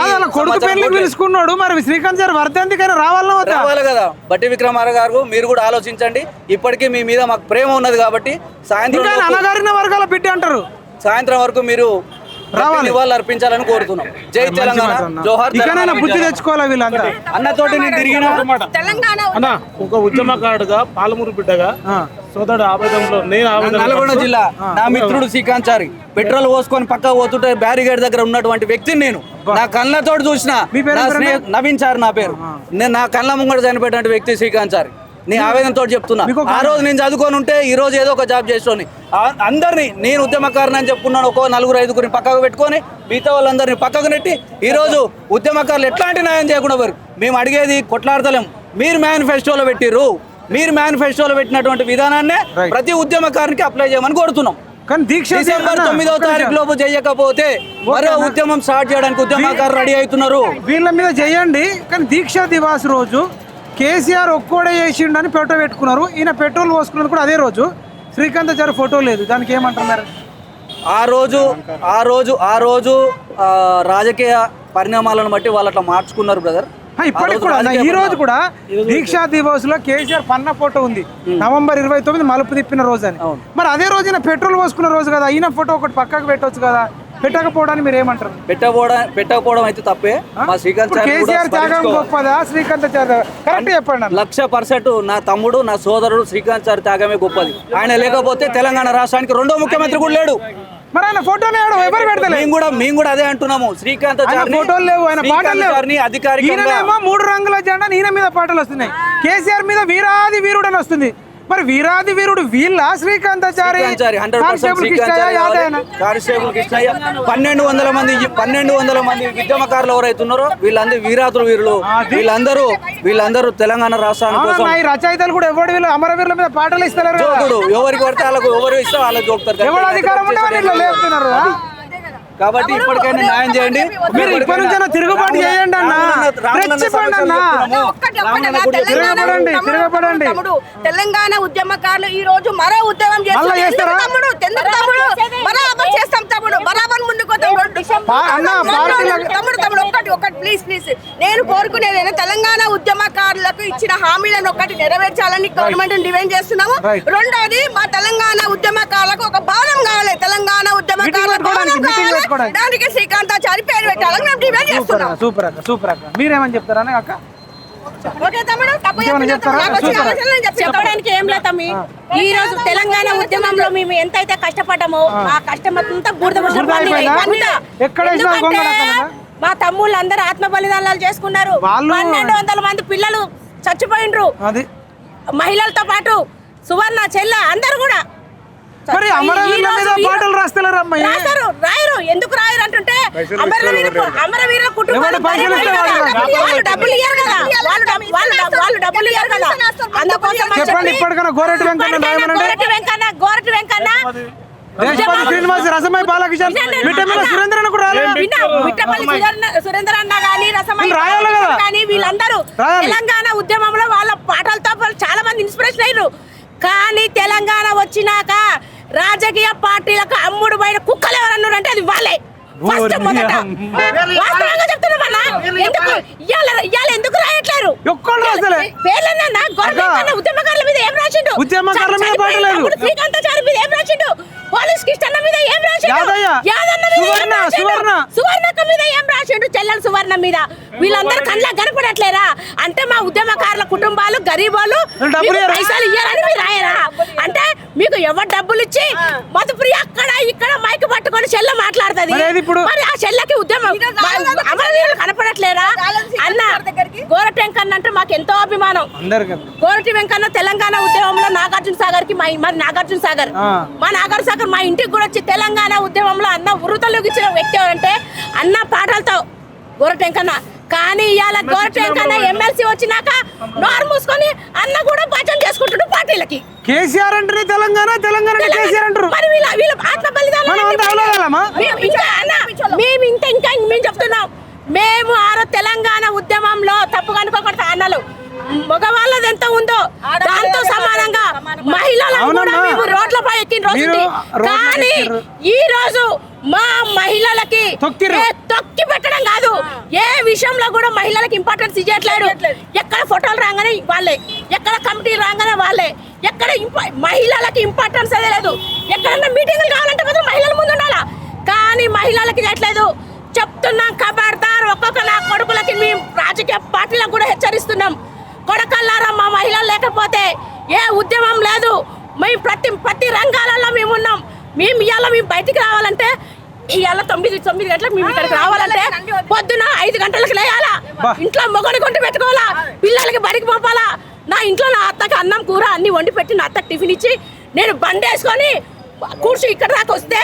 పిలుచుకున్నాడు. మరి శ్రీకాంత్ గారు వర్ధంతికైనా రావాలి కదా. బట్టి విక్రమార్క గారు మీరు కూడా ఆలోచించండి. ఇప్పటికీ మీ మీద మాకు ప్రేమ ఉన్నది కాబట్టి సాయంత్రం వర్గాల బిడ్డ అంటారు. సాయంత్రం వరకు మీరు నివాళులు అర్పించాలని కోరుతున్నాం. జై తెలంగాణ, జోహార్ బుద్ధి తెచ్చుకోవాలి వీళ్ళంతా. అన్నతోటి నేను తిరిగిన అన్న ఒక ఉద్యమకారుడుగా పాలమూరు బిడ్డగా సోదరుడు ఆవేదనలో నల్గొండ జిల్లా నా మిత్రుడు శ్రీకాంతాచారి పెట్రోల్ పోసుకొని పక్క పోతుంటే బ్యారిగేడ్ దగ్గర ఉన్నటువంటి వ్యక్తిని నేను నా కళ్ళతోటి చూసిన. నవీన్ చారి నా పేరు. నేను నా కళ్ళ ముంగట చనిపోయినటువంటి వ్యక్తి శ్రీకాంతాచారి. నీ ఆవేదనతో చెప్తున్నా. ఆ రోజు నేను చదువుకొని ఉంటే ఈ రోజు ఏదో ఒక జాబ్ చేసుకొని అందరినీ నేను ఉద్యమకారుని అని చెప్పుకున్నాను. ఒక 4-5 పక్కకు పెట్టుకొని మిగతా వాళ్ళందరినీ పక్కకు నెట్టి ఈ రోజు ఉద్యమకారులు ఎట్లాంటి న్యాయం చేయకుండా వారు మేము అడిగేది కొట్లాడతలేం. మీరు మేనిఫెస్టోలో పెట్టినటువంటి విధానాన్నే ప్రతి ఉద్యమకారునికి అప్లై చేయమని కోరుతున్నాం. డిసెంబర్ 9వ తారీఖు లోపు చేయకపోతే మరో ఉద్యమం స్టార్ట్ చేయడానికి ఉద్యమకారులు రెడీ అవుతున్నారు. వీళ్ళ మీద చేయండి. కానీ దీక్షా దివాస్ రోజు కేసీఆర్ ఒక్కోడే చేసిండు అని ఫోటో పెట్టుకున్నారు. ఈయన పెట్రోల్ పోసుకున్నది కూడా అదే రోజు. శ్రీకాంతాచారి ఫోటో లేదు. దానికి ఏమంటున్నారు? ఆ రోజు రాజకీయ పరిణామాలను బట్టి వాళ్ళు అట్లా మార్చుకున్నారు బ్రదర్. ఇప్పటికి కూడా ఈ రోజు కూడా దీక్షా దివస్ లో కేసీఆర్ పన్న ఫోటో ఉంది. నవంబర్ 29 మలుపు తిప్పిన రోజు అని. మరి అదే రోజు ఈయన పెట్రోల్ పోసుకున్న రోజు కదా. ఈయన ఫోటో ఒకటి పక్కకు పెట్టవచ్చు కదా. పెట్టకపోవడానికి మీరు ఏమంటారు? పెట్టకపోవడం అయితే తప్పే. మా కేసీఆర్ త్యాగం గొప్పదా శ్రీకాంతాచారి? కరెక్ట్ చెప్పండి. 100% నా తమ్ముడు, నా సోదరుడు శ్రీకాంతాచారి త్యాగమే గొప్పది. ఆయన లేకపోతే తెలంగాణ రాష్ట్రానికి రెండో ముఖ్యమంత్రి కూడా లేడు. మరి ఆయన ఫోటో లేడు, ఎవరు పెడతలేదు. మేము కూడా అదే అంటున్నాము. శ్రీకాంతాచారి ఫోటోలు లేవు, ఆయన పాటలు లేవు. అధికారికంగా 3 రంగుల జెండా ఈయన మీద పాటలు వస్తున్నాయి. కేసీఆర్ మీద వీరాది వీరుడు అని వస్తుంది. మరి వీరాది వీరుడు వీళ్ళ శ్రీకాంతాచారి 1200 మంది ఉద్యమకారులు ఎవరైతున్నారో వీళ్ళందరూ వీరాతులు వీరులు. వీళ్ళందరూ తెలంగాణ రాష్ట్రానికి రచయితలు కూడా ఎవరు వీళ్ళు అమరవీరుల మీద పాటలు ఇస్తారు. ఎవరికి పడితే వాళ్ళకు ఎవరు ఇస్తే వాళ్ళకి చూపుతారు. ఎవరు అధికారం ఉంటే లేపుతున్నారు. కాబట్టి ఇప్పటికైనా న్యాయం చేయండి. మీరు ఇప్పటి నుంచి తిరుగుబాటు చేయండి అన్న. తిరగబడండి. తెలంగాణ ఉద్యమకారులు ఈ రోజు మరో ఉద్యమం చేస్తారు. ఒకటి ప్లీజ్ నేను కోరుకునేది తెలంగాణ ఉద్యమకారులకు ఇచ్చిన హామీలను ఒకటి నెరవేర్చాలని గవర్నమెంట్ డిమాండ్ చేస్తున్నాము. రెండోది మా తెలంగాణ ఉద్యమకారులకు ఒక భవనం కావాలి. తెలంగాణ ఉద్యమకారులకు దానికి శ్రీకాంతాచారి పేరు పెట్టాలని మేము డిమాండ్ చేస్తున్నాం. సూపర్ అక్క. మీరేమని చెప్తారా అక్క? ఓకే తమ్ముడు, తప్పు ఇంకేమైనా చెప్తారా? నాకు వచ్చిన చూస్తారా? ఆలోచనలు నేను చెప్పడానికి ఏం లేదు తమ్మి. ఈ రోజు తెలంగాణ ఉద్యమంలో మేము ఎంతైతే కష్టపడ్డామో ఆ కష్టం అంతా బూడిద బూడిద అయిపోయిందా? ఎక్కడ వేసినా గొంగళ అక్కడేనా? మా తమ్ముళ్ళు అందరూ ఆత్మ బలిదానాలు చేసుకున్నారు. వాళ్ళు- 1200 మంది పిల్లలు చచ్చిపోయిండ్రు, అది మహిళలతో పాటు సువర్ణ చెల్ల అందరూ కూడా. మరి అమరవీరుల మీద పాటలు రాస్తలేరు అమ్మాయి. రాయరు, ఎందుకు రాయరు అంటుంటే అమరవీరుల కుటుంబాలు ఎవరు పైసలు ఇస్తే వాళ్ళు రాస్తారు. వాళ్ళు డబ్బులు ఇయ్యరు కదా, వాళ్ళు డబ్బులు ఇయ్యరు కదా. అందుకోసం అని చెప్పండి చెప్పి ఇప్పటికైనా గోరెట్టి వెంకన్న రాయమనండి. గోరటి వెంకన్న దేశపాలి శ్రీనివాస్, రసమై బాలకిషన్, విటమిన్ సురేంద్రన్ కూడా రాలేదు. విట్టపల్లి సురేందర్ అన్న గానీ రసమై వీళ్ళు రాయాలి కదా. కానీ వీళ్ళందరూ రాయాలి. తెలంగాణ ఉద్యమంలో వాళ్ళ పాటలతో చాలా మంది ఇన్స్పిరేషన్ అయ్యారు. కానీ తెలంగాణ వచ్చినాక రాజకీయ పార్టీలకు అమ్ముడు బయట కుక్కలు ఎవరన్నారు అంటే అది వాళ్ళే. ఫస్ట్ మొదట వాస్తవంగా చెప్తున్నా, ఎందుకు ఇవాళ ఎందుకు రాయట్లేరు? ఒక్కళ్ళు రాస్తలే. పేర్లన్నా గవర్నమెంట్ ఉద్యమకారుల మీద ఏం రాసిండు? ఉద్యమకారుల మీద పాట లేదు. శ్రీకాంతాచారి మీద ఏం రాసిండు? పోలీస్ కిష్టన్న మీద ఏం రాసిండు? యాదయ్య, యాదన్న మీద ఏం రాసిండు? సువర్ణ. సువర్ణక్క మీద ఏం రాసిండు? చెల్లెలు సువర్ణ మీద. వీళ్ళందరూ కళ్ళ కనపడట్లేరా? అంటే మా ఉద్యమకారుల కుటుంబాలు గరీబోళ్ళు డబ్బులు ఇయ్యరా? పైసలు ఇయ్యాలని మీరు రాయరా? అంటే మీకు ఎవరు డబ్బులు ఇచ్చి మధుప్రియ అక్కడ ఇక్కడ మైక్ పట్టుకొని చెల్ల మాట్లాడుతుంది. మరి ఏది ఇప్పుడు? మరి ఆ చెల్లకి ఉద్యమం అమరవీరులు కనపడట్లేరా? అన్న గోరటి వెంకన్న అంటే మాకు ఎంతో అభిమానం. అందరికీ గోరటి వెంకన్న తెలంగాణ ఉద్యమంలో నాగార్జున సాగర్ కి మాది నాగార్జున సాగర్. మా నాగార్జున సాగర్ మా ఇంటికి కూడా వచ్చి తెలంగాణ ఉద్యమంలో అన్న ఉరుతలోకి ఇచ్చిన వ్యక్తి అంటే అన్న పాటలతో గోరటి వెంకన్న. కానీ ఇవాళ గోరటి వెంకన్న ఎమ్మెల్సీ వచ్చినాక నోరు మూసుకొని అన్న కూడా భజన చేసుకుంటున్నాడు పార్టీలకి. కేసీఆర్ అంటారు తెలంగాణ, తెలంగాణ అంటే కేసీఆర్ అంటారు. మరి వీళ్ళ ఆత్మ బలిదానం మనం అంతా అవలేదమ్మా. మేము చెప్తున్నాం, మేము తెలంగాణ ఉద్యమంలో తప్పుగా అనుకోకూడదు. అన్నలు మగవాళ్ళది ఎంత ఉందో దాంతో సమానంగా మహిళలు కూడా మేము రోడ్లపై ఎక్కిన రోజు. కానీ ఈ రోజు మా మహిళలకి తొక్కి పెట్టడం కాదు, ఏ విషయంలో కూడా మహిళలకు ఇంపార్టెన్స్ ఇవ్వట్లేదు. ఎక్కడ ఫోటోలు రాగానే వాళ్ళే, ఎక్కడ కమిటీలు రాగానే వాళ్ళే, ఎక్కడ మహిళలకి ఇంపార్టెన్స్ అదే లేదు. ఎక్కడన్నా మీటింగ్లు కావాలంటే మాత్రం మహిళల ముందు ఉండాలా, కానీ మహిళలకి ఇవ్వట్లేదు. చెప్తున్నాం ఖబర్దార్. ఒక్కొక్క నా కొడుకులకి మేము రాజకీయ పార్టీలకు కూడా హెచ్చరిస్తున్నాం, కొడకల్లారా మా మహిళలు లేకపోతే ఏ ఉద్యమం లేదు. మేము ప్రతి రంగాలలో మేము ఉన్నాం. ఇవాళ మేము బయటికి రావాలంటే ఇవాళ 9 గంటలకు మేము ఇక్కడికి రావాలంటే పొద్దున 5 గంటలకు లేయాలా, ఇంట్లో మొగని కొంట పెట్టుకోవాలా, పిల్లలకి బడికి పంపాలా. నా ఇంట్లో నా అత్తకి అన్నం కూర అన్ని వండి పెట్టి నా అత్తకి టిఫిన్ ఇచ్చి నేను బండి వేసుకొని కూర్చు ఇక్కడ దాకా వస్తే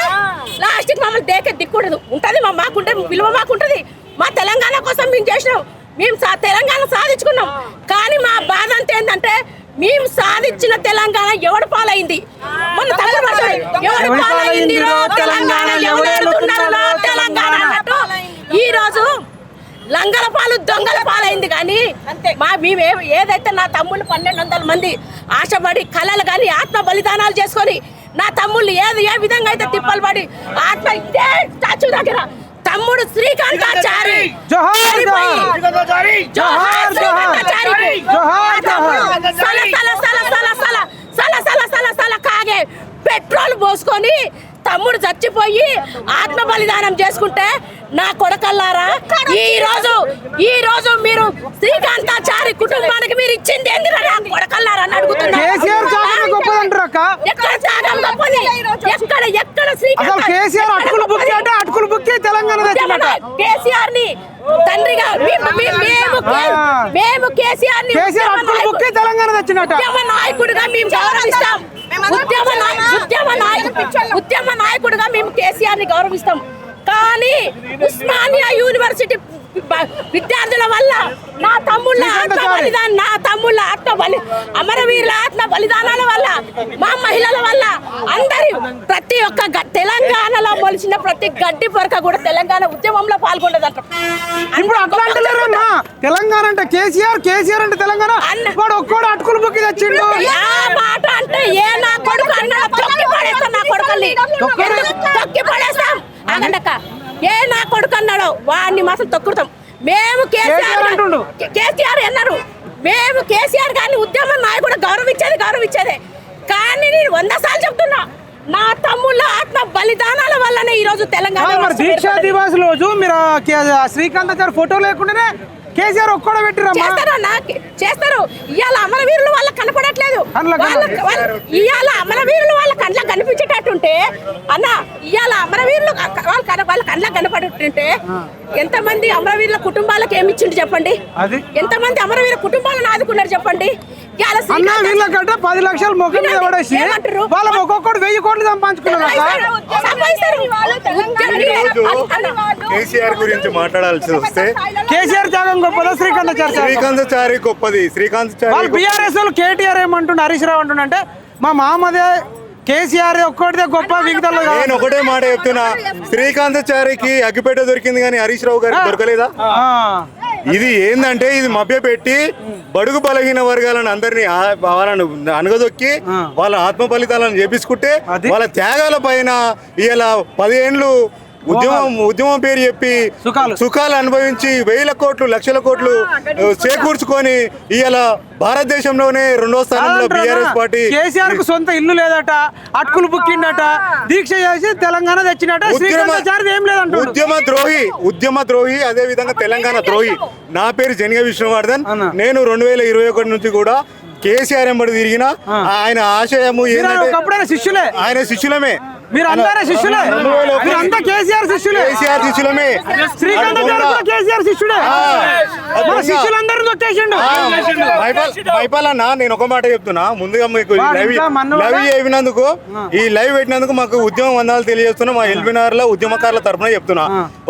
లాస్ట్కి మమ్మల్ని దేకే దిక్కుండదు ఉంటుంది. మాకుంటే విలువ మాకుంటుంది. మా తెలంగాణ కోసం మేము చేసినాం, మేము తెలంగాణ సాధించుకున్నాం. కానీ మా బాధ అంతా ఏంటంటే మేము సాధించిన తెలంగాణ ఎవడు పాలైంది? మొన్న ఎవడు పాలైంది తెలంగాణ, తెలంగాణ అన్నట్టు ఈ రోజు లంగల పాలు దొంగల పాలైంది. కానీ మేము ఏదైతే నా తమ్ముళ్ళు 1200 మంది ఆశపడి కళలు కానీ ఆత్మ బలిదానాలు చేసుకొని నా తమ్ముళ్ళు ఏ విధంగా అయితే తిప్పలు పడి ఆత్మ ఇదే స్టాచ్యూ దగ్గర తమ్ముడు శ్రీకాంతాచారి కాగే పెట్రోల్ పోసుకొని తమ్ముడు చచ్చిపోయి ఆత్మ బలిదానం చేసుకుంటే నా కొడకల్లారా ఈ రోజు మీరు శ్రీకాంతాచారి కుటుంబానికి మీరు ఇచ్చింది ఏంది కొడకల్లారా అని అడుగుతున్నారు. కేసీఆర్ ని తండ్రిగా మేము కేసీఆర్ ని ఉద్యమ నాయకుడిగా మేము గౌరవిస్తాం. ఉద్యమ నాయకుడిగా మేము కేసీఆర్ ని గౌరవిస్తాం. కానీ ఉస్మానియా యూనివర్సిటీ విద్యార్థుల వల్ల నా తమ్ముళ్ళ అమరవీరుల ఆత్మ బలిదానాల వల్ల మా మహిళల వల్ల అందరి ప్రతి ఒక్క తెలంగాణలో మొలిచిన ప్రతి గడ్డి పొరక కూడా తెలంగాణ ఉద్యమంలో పాల్గొండదంట. ఇప్పుడు అట్లా అంటలేరమ్మా. తెలంగాణ అంటే కేసీఆర్ అంటే తెలంగాణ ఒక్కడు అటుకులు బుక్కి తెచ్చిండు. మాట అంటే ఏ నా కొడుకు అన్న తొక్కి పడేస్తాం, నా కొడుకుల్ని తొక్కి పడేస్తాం. అగండక ఏ నా కొడుకు అన్నాడో వాడిని మాత్రం తొక్కుతాం. మేము కేసీఆర్ అన్నారు, మేము కేసీఆర్ గారిని ఉద్యమ నాయకుడు గౌరవించేదే. కానీ నేను 100 సార్లు చెప్తున్నా, నా తమ్ముళ్ళ ఆత్మ బలిదానాల వల్లనే ఈ రోజు తెలంగాణ దీక్షా దివాస్ రోజు మీరు శ్రీకాంతాచారి ఫోటో లేకుండానే కేసీఆర్ ఒక్కడే పెట్టిరమ్మా. చేస్తారు అన్న, చేస్తారు. ఇవాళ అమరవీరులు వాళ్ళకి కనపడట్లేదు. ఇవాళ అమరవీరులు వాళ్ళ కళ్ళకి కనిపించేటట్టుంటే అన్న, ఇవాళ అమరవీరులు వాళ్ళ కళ్ళకి కనపడుతుంటే ఎంతమంది అమరవీరుల కుటుంబాలకు ఏమి ఇచ్చిండు చెప్పండి? ఎంతమంది అమరవీర కుటుంబాలను ఆదుకున్నారు చెప్పండి? వీళ్ళకంటే 10 లక్షలు ముఖం మీద పడేసి వాళ్ళ ఒక్కొక్కటి 1000 కోట్లు సంపాదించుకున్నారు. కేసీఆర్ గురించి మాట్లాడాల్సి వస్తే కేసీఆర్ త్యాగం గొప్పదా, శ్రీకాంతాచారి గొప్పది. శ్రీకాంతాచారి బీఆర్ఎస్ వాళ్ళు కేటీఆర్ ఏమంటుండే, హరీష్ రావు అంటుండే అంటే మా మామదే కేసీఆర్ ఒక్కటిదే గొప్ప విగతలు. నేను ఒకటే మాట చెప్తున్నా, శ్రీకాంతాచారికి అగ్గిపేట దొరికింది కానీ హరీష్ రావు గారికి దొరకలేదా? ఇది ఏందంటే ఇది మభ్యపెట్టి బడుగు బలహీన వర్గాలను అందరినీ వాళ్ళను అనగదొక్కి వాళ్ళ ఆత్మ ఫలితాలను చేపించుకుంటే వాళ్ళ త్యాగాల పైన ఇలా 10 ఏండ్లు ఉద్యమం పేరు చెప్పి సుఖాలు అనుభవించి 1000 కోట్లు 1,00,000 కోట్లు చేకూర్చుకొని ఇవాళ భారతదేశంలోనే 2వ స్థానంలో బీఆర్ఎస్ పార్టీ. కేసీఆర్ కు సొంత ఇల్లు లేదట, అటుకులు బుక్కిండట, దీక్ష చేసి తెలంగాణ తెచ్చినట. ఉద్యమ ద్రోహి అదే విధంగా తెలంగాణ ద్రోహి. నా పేరు జనిగ విష్ణువర్ధన్. నేను 2021 నుంచి కూడా కేసీఆర్ ఎంబడి తిరిగిన. ఆయన ఆశయము శిష్యులే, ఆయన శిష్యులమే. మీరు అందరూ శిష్యులే, మీరంతా కేసీఆర్ శిష్యులే. కేసీఆర్ శిష్యులమే. శ్రీకాంతాచారి కూడా కేసీఆర్ శిష్యుడే. శిష్యులందరూ దొక్కేసిండు. భయపాలన్నా, నేను ఒక మాట చెప్తున్నా. ముందుగా మీకు లైవ్ అయినందుకు, ఈ లైవ్ పెట్టినందుకు మాకు ఉద్యమ వందనాలు తెలియజేస్తున్నా. మా ఎల్బీనగర్ లో ఉద్యమకారుల తరఫున చెప్తున్నా.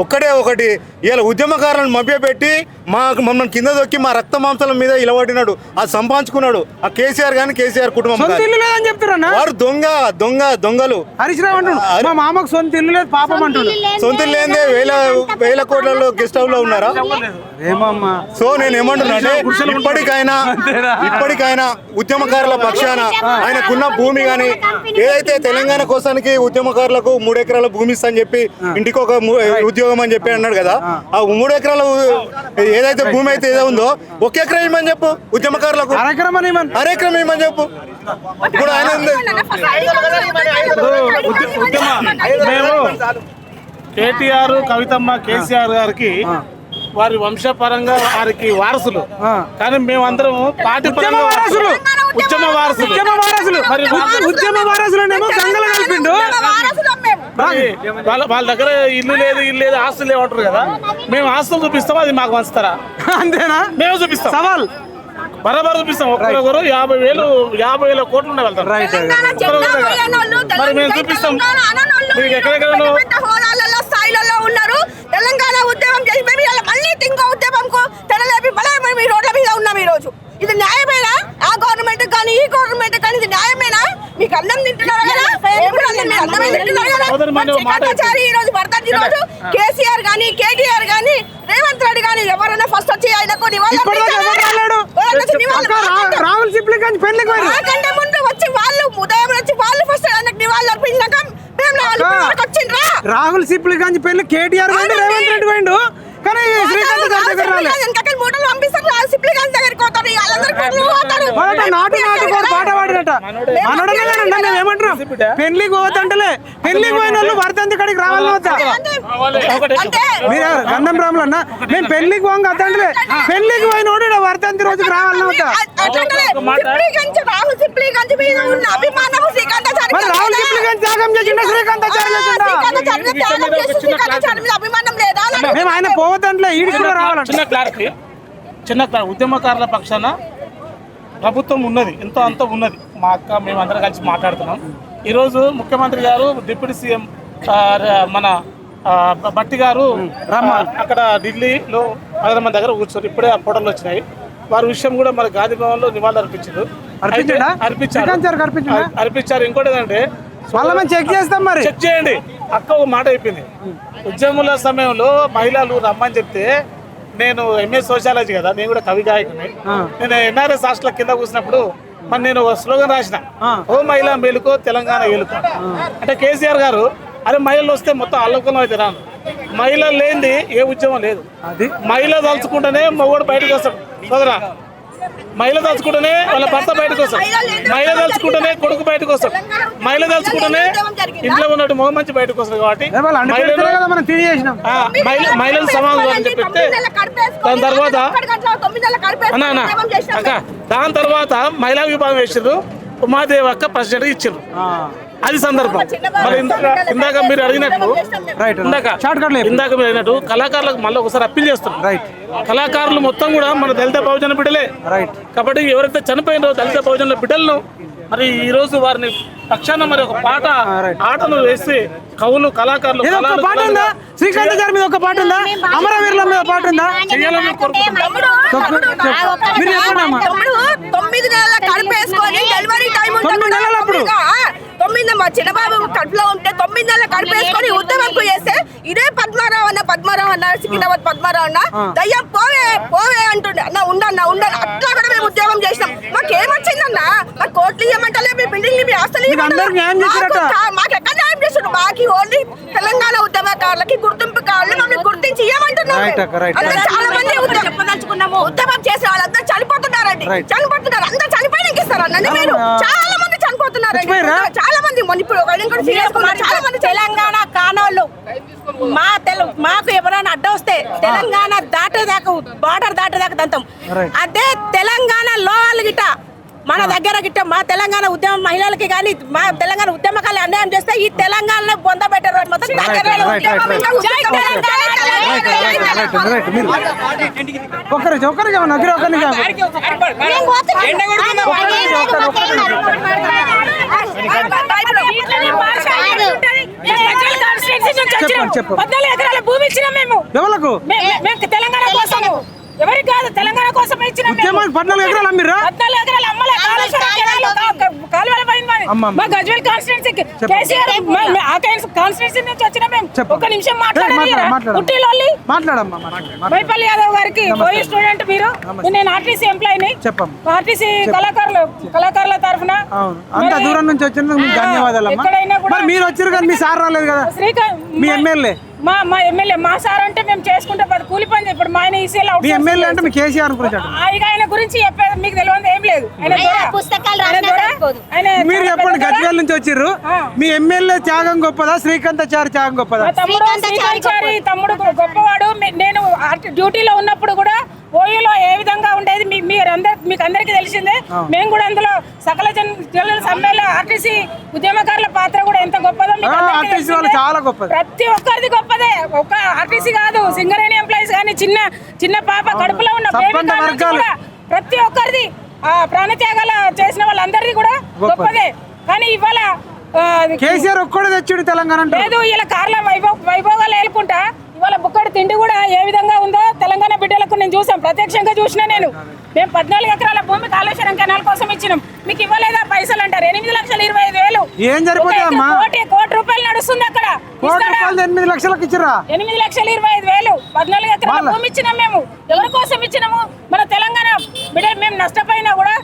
ఒకటి ఇలా ఉద్యమకారులను మభ్యపెట్టి మమ్మల్ని కింద దొక్కి మా రక్త మాంసాల మీద ఇలబడినాడు, అది సంపాదించుకున్నాడు ఆ కేసీఆర్ గాని కేసీఆర్ కుటుంబం. వారు దొంగలు. హరీష్ రావు అంటున్నాడు మా మామకు సొంత ఇల్లు లేదు పాపం అంటున్నాడు. సొంత ఇల్లు ఏంది? 1000 కోట్లలో గెస్ట్ హౌస్ లో ఉన్నారా? సో నేను ఏమంటున్నా అంటే ఇప్పటికైనా ఉద్యమకారుల పక్షాన ఆయనకున్న భూమి గాని ఏదైతే తెలంగాణ కోసానికి ఉద్యమకారులకు 3 ఎకరాల భూమి ఇస్తా అని చెప్పి ఇంటికి ఒక ఉద్యోగం అని చెప్పి అన్నాడు కదా, ఆ 3 ఎకరాల ఏదైతే భూమి అయితే ఏదో ఉందో 1 ఎకరం ఇవ్వమని చెప్పు ఉద్యమకారులకు, అరెకరం ఇవ్వమని చెప్పు. ఇప్పుడు ఆయన మేము కేటీఆర్, కవితమ్మ, కేసీఆర్ గారికి వారి వంశపరంగా వారికి వారసులు, కానీ మేమందరం పార్టీ పరంగా ఉద్యమ వారసులు. వాళ్ళ దగ్గర ఇల్లు లేదు ఆస్తులు లేవంటారు కదా, మేము ఆస్తులు చూపిస్తాం, అది మాకు వంచుతారా? అంతేనా? మేము చూపిస్తాం, సవాల్ బరాబర్ చూపిస్తాం. ఒక్కరొకరు 50,000 కోట్లు ఉండే వెళ్తాం. మరి మేము చూపిస్తాం. మీకు ఎక్కడెక్కడ స్థాయిలలో ఉన్నారు. తెలంగాణ ఉద్యమం చేసి మేము మళ్ళీ ఇంకో ఉద్యమంకు తెరలేపి మీ రోడ్ల మీద ఉన్నాం ఈ రోజు. ఇది న్యాయమేనా? ఆ గవర్నమెంట్ కానీ ఈ గవర్నమెంట్ కానీ ఇది న్యాయమేనా? మీకు అన్నం తింటున్నారు కదా, ఈ రోజు వర్ధంతి రోజు కేసీఆర్ గానీ కేటీఆర్ గానీ రేవంత్ రెడ్డి గానీ ఎవరైనా ఫస్ట్ వచ్చి ఆయనకు నాకంటే ముందు వచ్చి వాళ్ళు ఉదయం వచ్చి వాళ్ళు ఫస్ట్ ఆయనకు నివాళులు అర్పించాక రాహుల్ సిప్లిగంజ్ పెళ్లి కేటీఆర్ పోయిండు, రేవంత్ రెడ్డి పోయిండు, కానీ శ్రీకాంత్ దగ్గర మూటలు పంపిస్తారు. సిప్లిగంజ్ దగ్గరికి పాట పాడినట్ట ఏమంటారు? పెళ్లికి పోవద్దంటలే, పెళ్లికి పోయిన వాళ్ళు వర్ధంతి కాడికి రావాలని వద్దా? మీరు గంధం రాములు అన్న, మేము పెళ్లికి పోం కదంటలే, పెళ్లికి పోయినోడు వర్ధంతి రోజుకి రావాలని వద్దా? రాహుల్ సిప్లిగంజ్ మీద ఉన్న అభిమానం రాహుల్ సిప్లిగంజ్ త్యాగం చేసిండా శ్రీకాంతాచారి అభిమానం లేదా? మేము ఆయన పోవద్దంటలే, ఈడికి కూడా రావాలంటే. చిన్న ఉద్యమకారుల పక్షాన ప్రభుత్వం ఉన్నది, ఎంతో అంత ఉన్నది. మా అక్క మేమందరం కలిసి మాట్లాడుతున్నాం. ఈరోజు ముఖ్యమంత్రి గారు, డిప్యూటీ సీఎం మన భట్టి గారు అక్కడ ఢిల్లీలో 10 మంది దగ్గర కూర్చొని ఇప్పుడే ఆ ఫోటోలు వచ్చినాయి. వారి విషయం కూడా మన గాంధీ భవన్ లో నివాళులు అర్పించారు. ఇంకోటి ఏంటంటే చెక్ చేస్తాం, మరి చెక్ చేయండి. అక్క ఒక మాట అయిపోయింది, ఉద్యమాల సమయంలో మహిళలు రమ్మని చెప్తే, నేను ఎంఏ సోషాలజీ కదా, నేను కూడా కవి గాయకుని. నేను ఎన్ఆర్ఎస్ హాస్టల్ కింద కూర్చున్నప్పుడు మరి నేను ఒక స్లోగన్ రాసిన, ఓ మహిళా మేలుకో తెలంగాణ ఏలుకో అంటే కేసీఆర్ గారు అరే మహిళలు వస్తే మొత్తం అల్లకులం అయితే రాను, మహిళలు లేనిది ఏ ఉద్యమం లేదు, మహిళ తలుచుకుంటేనే మొగోడు బయటకు వస్తాడు. సోదరా మహిళ తలుచుకుంటేనే వాళ్ళ భర్త బయటకు వస్తాడు, మహిళ తలుచుకుంటేనే కొడుకు బయటకు వస్తాడు, మహిళ తలుచుకుంటేనే ఇంట్లో ఉన్నట్టు మొగ మంచి బయటకు వస్తుంది. కాబట్టి మహిళలు సమాజం అని చెప్పితే దాని తర్వాత దాని తర్వాత మహిళా విభాగం వేసారు, ఉమాదేవి అక్క ప్రెసిడెంట్ ఇచ్చారు. అది సందర్భం. మరి ఇందాక మీరు అడిగినట్టు ఇందాక మీరు అడిగినట్టు కళాకారులకు మళ్ళీ ఒకసారి అప్పీల్ చేస్తున్నారు. కళాకారులు మొత్తం కూడా మన దళిత బహుజన బిడ్డలే. కాబట్టి ఎవరైతే చనిపోయినో దళిత బహుజనుల బిడ్డలను మరి ఈ రోజు వారిని పక్షాన మరి ఒక పాట ఆటను వేసి కవులు కళాకారులు శ్రీకాంత్ గారి మీద ఒక పాట ఉందా, అమరవీరుల మీద పాట ఉందా చేయాలని కోరుకుంటున్నాం. 9 నెలల కడుపేసుకొని డెలివరీ టైం ఉంటుంది. 9 మా చిన్నబాబు కడుపులో ఉంటే 9 నెలల కడుపేసుకొని ఉద్యమంకు చేస్తే ఇదే పద్మారావు అన్న సికింద్రాబాద్ పద్మారావు అన్న దయ్యం పోవే పోవే అంటుండే. అన్న ఉండన్నా అట్లా కూడా మేము ఉద్యమం చేసినాం. మాకేమొచ్చిందన్నా, మాకు కోట్లు ఇవ్వమంటలే, మీ బిల్డింగ్ మీ ఆస్తులు మాకు ఎక్కడ న్యాయం చేస్తున్నారు. మాకు ఓన్లీ తెలంగాణ ఉద్యమకారులకి గుర్తింపు కావాలి, మమ్మల్ని గుర్తించి ఇవ్వమంటున్నారు. చాలా మంది ఉద్యమం చేసిన వాళ్ళందరూ చనిపోతున్నారండి, అందరూ చనిపోయినాక ఇస్తారు అన్న. మీరు చాలా మంది చనిపోతున్నారండి, చాలా మంది చాలా మంది తెలంగాణ కానోళ్ళు మాకు ఎవరైనా అడ్డ వస్తే తెలంగాణ దాటేదాకా బార్డర్ దాటేదాకా దంతం. అదే తెలంగాణలో వాళ్ళు గిట్ట మన దగ్గర గిట్ట మా తెలంగాణ ఉద్యమ మహిళలకి కానీ మా తెలంగాణ ఉద్యమకాలు అన్యాయం చేస్తే ఈ తెలంగాణలో బొంద పెట్టారు. భూమి ఇచ్చిన మేము తెలంగాణ కోసం, ఎవరికి కాదు తెలంగాణ కోసం ఇచ్చిన 14 ఎకరాలు అమ్మిర్రా? 14 ఎకరాలు అమ్మలే. కాలువల పోయింది మా గజ్వేల్ కాన్స్టిట్యున్సీకి. కేసీఆర్ కాన్స్టిట్యున్సీ నుంచి వచ్చిన మేము ఒక నిమిషం మాట్లాడాలి. మైపల్లి యాదవ్ గారికి పోయి స్టూడెంట్ మీరు, నేను ఆర్టీసీ ఎంప్లాయీని, ఆర్టీసీ కళాకారుల తరఫున అంత దూరం నుంచి వచ్చినందుకు ధన్యవాదాలు. ఎక్కడైనా కూడా మీరు వచ్చారు కానీ మీ సార్ రాలేదు కదా, మీ ఎమ్మెల్యే మా ఎమ్మెల్యే మా సార్ అంటే మేము చేసుకుంటే కూలి పని. ఇప్పుడు మా ఆయన ఈసీలో ఎమ్మెల్యే అంటే మీ కేసీఆర్ గురించి ఆయన గురించి చెప్పేది మీకు తెలియదు ఏం లేదు. మీరు చెప్పండి, గజ్వేల్ నుంచి వచ్చిర్రు, మీ ఎమ్మెల్యే త్యాగం గొప్పదా, శ్రీకాంతాచారి త్యాగం గొప్పదా? శ్రీకాంతాచారి తమ్ముడు గొప్పవాడు. నేను డ్యూటీలో ఉన్నప్పుడు కూడా ఓయూలో ఏ విధంగా ఉండేది మీకు అందరికీ తెలిసిందే. మేము కూడా అందులో సకల జనుల సమ్మెలో ఆర్టీసీ ఉద్యమకారుల పాత్ర కూడా ఎంత గొప్పదో చాలా గొప్పది. ప్రతి ఒక్కరిది గొప్పదే, ఒక ఆర్టీసీ కాదు, సింగరేణి ఎంప్లాయీస్ కానీ చిన్న పాప కడుపులో ఉన్న ప్రతి ఒక్కరిది ప్రాణత్యాగాలు చేసిన వాళ్ళందరిది కూడా గొప్పదే. కానీ ఇవాళ కేసీఆర్ ఒక్కడే తెచ్చుడు తెలంగాణ లేదు. ఇలా కార్ల వైభోగాలు వేలుకుంటా ఇవాళ బుక్కడి తిండి కూడా ఏ విధంగా ఉందో తెలంగాణ బిడ్డలకు నేను చూసాను, ప్రత్యక్షంగా చూసినా. మేము 14 ఎకరాల భూమి కాళేశ్వరం కెనాల్ కోసం ఇచ్చినాం, మీకు ఇవ్వలేదా పైసలు అంటారు. 8,25,000 ఏం సరిపోతాయమ్మా? కోటి రూపాయలు నడుస్తుంది అక్కడ. 8 లక్షలకు ఇచ్చిరా? 8,25,000 14 ఎకరాల భూమి ఇచ్చినాం. మేము ఎవరి కోసం ఇచ్చినాము? మన తెలంగాణ బిడ్డలు మేము నష్టపోయినా కూడా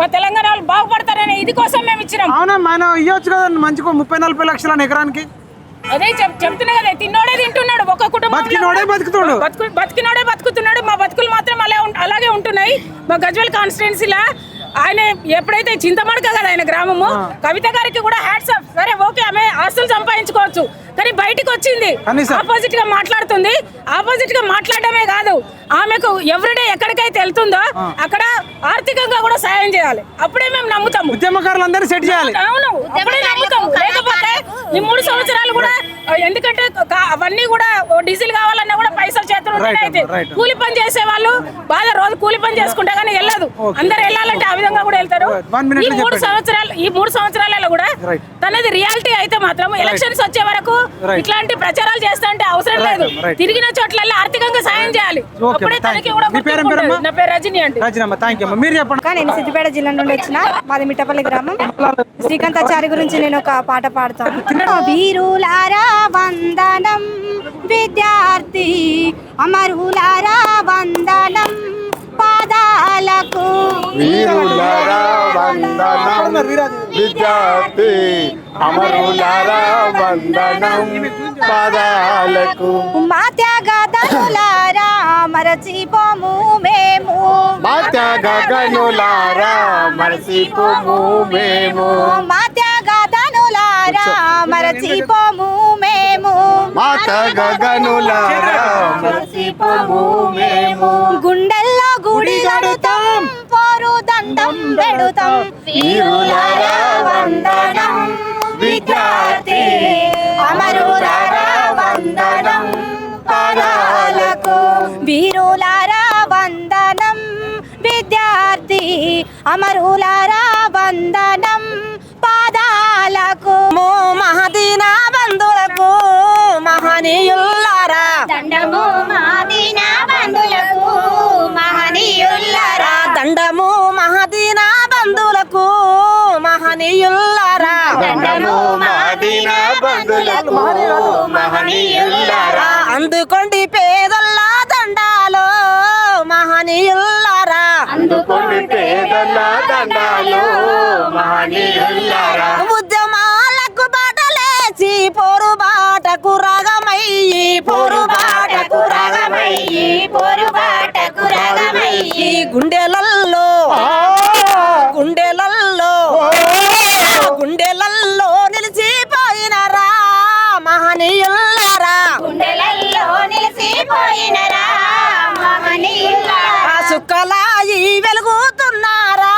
మా తెలంగాణ వాళ్ళు బాగుపడతారనే ఇది కోసం మేము ఇచ్చినాం. అవునా, మనం ఇవ్వచ్చు కదా మంచిగా 30-40 లక్షల ఎకరానికి. అదే చెప్తున్నా కదా, తిన్నోడే తింటున్నాడు, ఒక కుటుంబం బతికినోడే బతుకుతున్నాడు. మా బతుకులు మాత్రం అలాగే ఉంటున్నాయి. మా గజ్వేల్ కాన్స్టిట్యున్సీలా ఆయన ఎప్పుడైతే చింతమడక కదా ఆయన గ్రామము, కవిత గారికి కూడా హ్యాట్స్ ఆఫ్. సరే ఓకే, ఆమె ఆస్తులు సంపాదించుకోవచ్చు, కానీ బయటకు వచ్చింది ఆపోజిట్ గా మాట్లాడుతుంది. ఆపోజిట్ గా మాట్లాడమే కాదు, ఆమెకు ఎవ్రీడే ఎక్కడికైతే వెళ్తుందో అక్కడ ఆర్థికంగా కూడా సాయం చేయాలి. అప్పుడే మేము నమ్ముతాము, ఉద్యమకారులందరూ సెట్ చేయాలి. అవును, అప్పుడే నమ్ముతాము. లేకపోతే ఈ 3 సంవత్సరాలు కూడా, ఎందుకంటే అవన్నీ కూడా డీజిల్ కావాలన్నా కూడా పైసలు చేతులు అయితే కూలి పని చేసే వాళ్ళు బాగా రోజు కూలి పని చేసుకుంటే కానీ వెళ్ళదు. అందరు వెళ్ళాలంటే ఆ విధంగా కూడా వెళ్తారు. ఈ 3 సంవత్సరాలలో కూడా తనది రియాలిటీ అయితే మాత్రం ఎలక్షన్స్ వచ్చే వరకు ఇట్లాంటి ప్రచారాలు చేస్తా అంటే అవసరం లేదు. తిరిగిన చోట్ల ఆర్థికంగా సాయం చేయాలి. అప్పుడే తనకి కూడా. నా పేరు రజని అండి. మీరు చెప్పండి. నేను సిద్దిపేట జిల్లా నుండి వచ్చిన, మాది మిట్టపల్లి గ్రామం. శ్రీకాంతాచారి గురించి నేను ఒక పాట పాడతాను. వీరులారా వందనం, విద్యార్థి అమరులారా వందనం, పాదాలకు వీరులారా వందనం, విద్యార్థి అమరులారా వందనం, పాదాలకు మా త్యాగదనులారా మరచిపోము మేము మా త్యాగనులారా మరచిపోము మేము మా త్యాగనులారా మరచిపోము మేము మా త్యాగనులారా మరచిపోము మేము గుండెల్లో గుడి కడుతాం పోరు దండం పెడుతాం వీరులారా వందనం విద్యార్థి అమరులారా వందనం పాదాలకు వీరులారా వందనం విద్యార్థి అమరులారా వందనం పాదాలకు మహదీనా బంధువులకు మహనీయులారా దండము మాదినా బంధులకు మహనీయులారా దండము మహదీనా బంధువులకు మహనీయులారా దండము మాదినా బంధులకు మహనీయులారా అందుకోండి పేదల్ల దండాలో మహనీయులారా అందుకోండి పేదల దండాలు మహనీయులారా ఉద్యమాలకు బాటలేసి పోరుబాటకు రాగమయ్యి పోరుబాటకు రాగమయ్యి పోరుబాటకు రాగమయ్యి గుండెలల్లో గుండెలల్లో గుండెలల్లో నిలిచిపోయినరా మహనీయులారా గుండెలల్లో నిలిచిపోయినరా మహనీయులారా సుక్కలాయి వెలుగుతున్నారా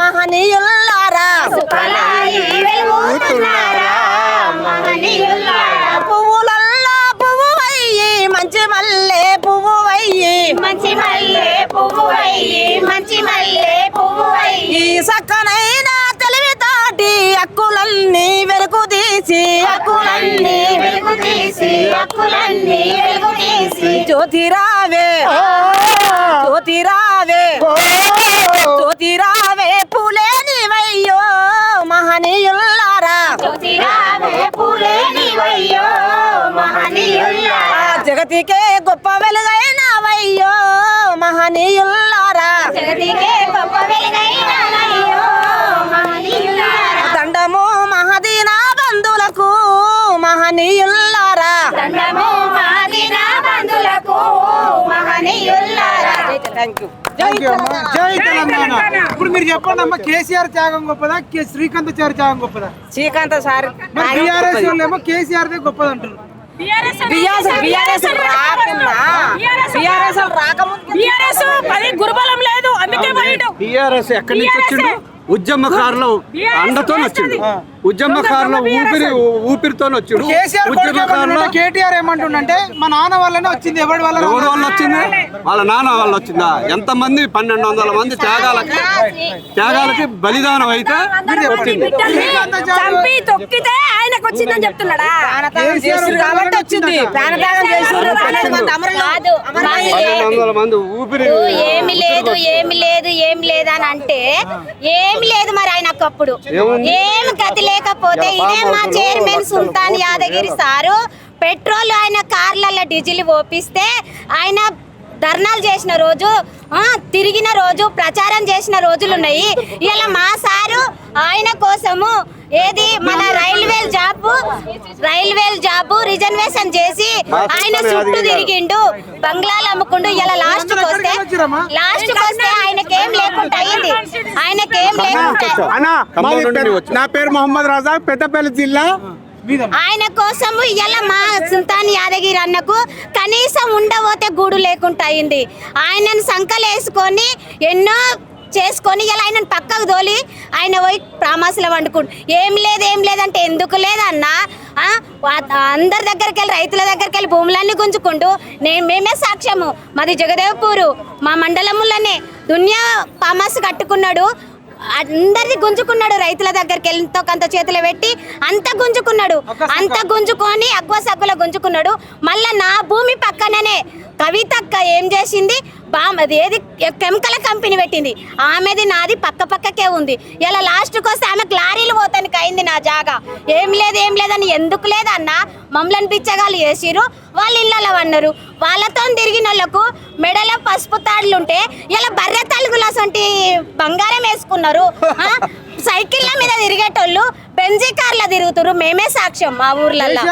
మహనీయులారా సుఖలాయి వెలుగుతున్నారా మహనీయులారా పువ్వులల్లో పువ్వు అయ్యి మంచి మల్లె పువ్వు అయ్యి మంచి మల్లె పువ్వు అయ్యి మంచి మల్లె పువ్వు అయ్యి ఈ సక్కనైన తెలివితోటి హక్కులన్నీ వెలుగు తీసి హక్కులన్నీ వెలుగు తీసి హక్కులన్నీ వెలుగు తీసి జ్యోతిరావే జ్యోతిరావే జ్యోతిరావే పూలేనివయ్యో మహనీయులారా జ్యోతిరావే పూలేనివయ్యో మహనీయులారా జగతికే గొప్ప వెలుగైనవయ్యో మహనీయులారా జగతికే గొప్ప వెలుగైనవయ్యో మహనీయులారా దండము మహదీనా బంధువులకు మహనీయులారా దండము మాదినా బంధులకు మహనీయులారా థ్యాంక్ యూ Thank you అమ్మా. జై తెలంగాణ. ఇప్పుడు మీరు చెప్పండి అమ్మా, కేసీఆర్ త్యాగం గొప్పదా శ్రీకాంతాచారి త్యాగం గొప్పదా? శ్రీకాంత్ సార్ మరి బీఆర్ఎస్ వాళ్ళేమో కేసీఆర్ దే గొప్పది అంటారు. బిఆర్ఎస్ రాకముందు గురుబలం లేదు అందుకే టిఆర్ఎస్ ఎక్కడి నుంచి వచ్చిండు? ఉద్యమకారులు అండతో వచ్చిండు. ఉద్యమకారుల ఊపిరితో వచ్చిండు. కేసీఆర్ ఉద్యమకారులు కేటీఆర్ ఏమంటుండంటే మా నాన్న వల్లనే వచ్చింది, ఎవరి వల్ల ఎవరి వల్ల వచ్చింది? వాళ్ళ నాన్న వల్ల వచ్చిందా? ఎంతమంది 1200 మంది త్యాగాలకి బలిదానం అయితే వచ్చింది. చంపి తొక్కితే ఆయనకు వచ్చిందని చెప్తున్నాడా? ప్రాణత్యాగం చేస్తున్నారు కాబట్టి వచ్చింది. ప్రాణత్యాగం చేస్తున్నారు. 1200 మంది ఊపిరి ఏమి లేదు అని అంటే ఏమి లేదు. మరి ఆయనకు అప్పుడు ఏం గతి లేకపోతే ఇదే మా చైర్మన్ సుల్తాన్ యాదగిరి సారు పెట్రోల్ ఆయన కార్లలో డీజిల్ ఓపిస్తే ఆయన ధర్నాలు చేసిన రోజు, తిరిగిన రోజు, ప్రచారం చేసిన రోజులు ఉన్నాయి. ఇలా మా సారు ఆయన కోసము ఏది మన రైల్వే జాబ్ రిజర్వేషన్ చేసి ఆయన చుట్టూ తిరిగిండు, బంగ్లాలు అమ్ముకుండు. ఇలా లాస్ట్ వస్తే ఆయనకేం లేకుండా అయింది. నా పేరు మొహమ్మద్ రాజా, పెద్దపల్లి జిల్లా. ఆయన కోసము ఇలా మా సుల్తాన్ యాదగిరి అన్నకు కనీసం ఉండబోతే గూడు లేకుండా అయింది. ఆయనను సంకలేసుకొని ఎన్నో చేసుకొని ఇలా ఆయనను పక్కకు తోలి ఆయన పోయి ప్రామాసులు వండుకుంటు. ఏం లేదంటే ఎందుకు లేదన్నా, అందరి దగ్గరికి వెళ్ళి రైతుల దగ్గరికి వెళ్ళి భూములన్నీ గుంజుకుంటూ మేమే సాక్ష్యము. మాది జగదేవ్పూరు, మా మండలములనే దునియా పామాసు కట్టుకున్నాడు. అందరిది గుంజుకున్నాడు. రైతుల దగ్గరికి ఎంతో కొంత చేతులు పెట్టి అంత గుంజుకొని అగ్వ సగ్గుల గుంజుకున్నాడు. మళ్ళా నా భూమి పక్కననే కవితక్క ఏం చేసింది, అది ఏది కెమికల్ కంపెనీ పెట్టింది, ఆమెది నాది పక్కకే ఉంది. ఇలా లాస్ట్కి వస్తే ఆమెకు లారీలు పోతానికి అయింది నా జాగా. ఏం లేదని ఎందుకు లేదన్నా మమ్మల్ని పిచ్చగాళ్ళు చేసిరు. వాళ్ళు ఇళ్ళలో అన్నారు. వాళ్ళతో తిరిగిన వాళ్ళకు మెడల పసుపు తాడులుంటే ఇలా బర్రె తలుగులు అసంటి బంగారం వేసుకున్నారు. సైకిళ్ళ మీద తిరిగేటోళ్ళు బెంజీ కార్ల తిరుగుతారు. మేమే సాక్ష్యం. మా ఊర్లలో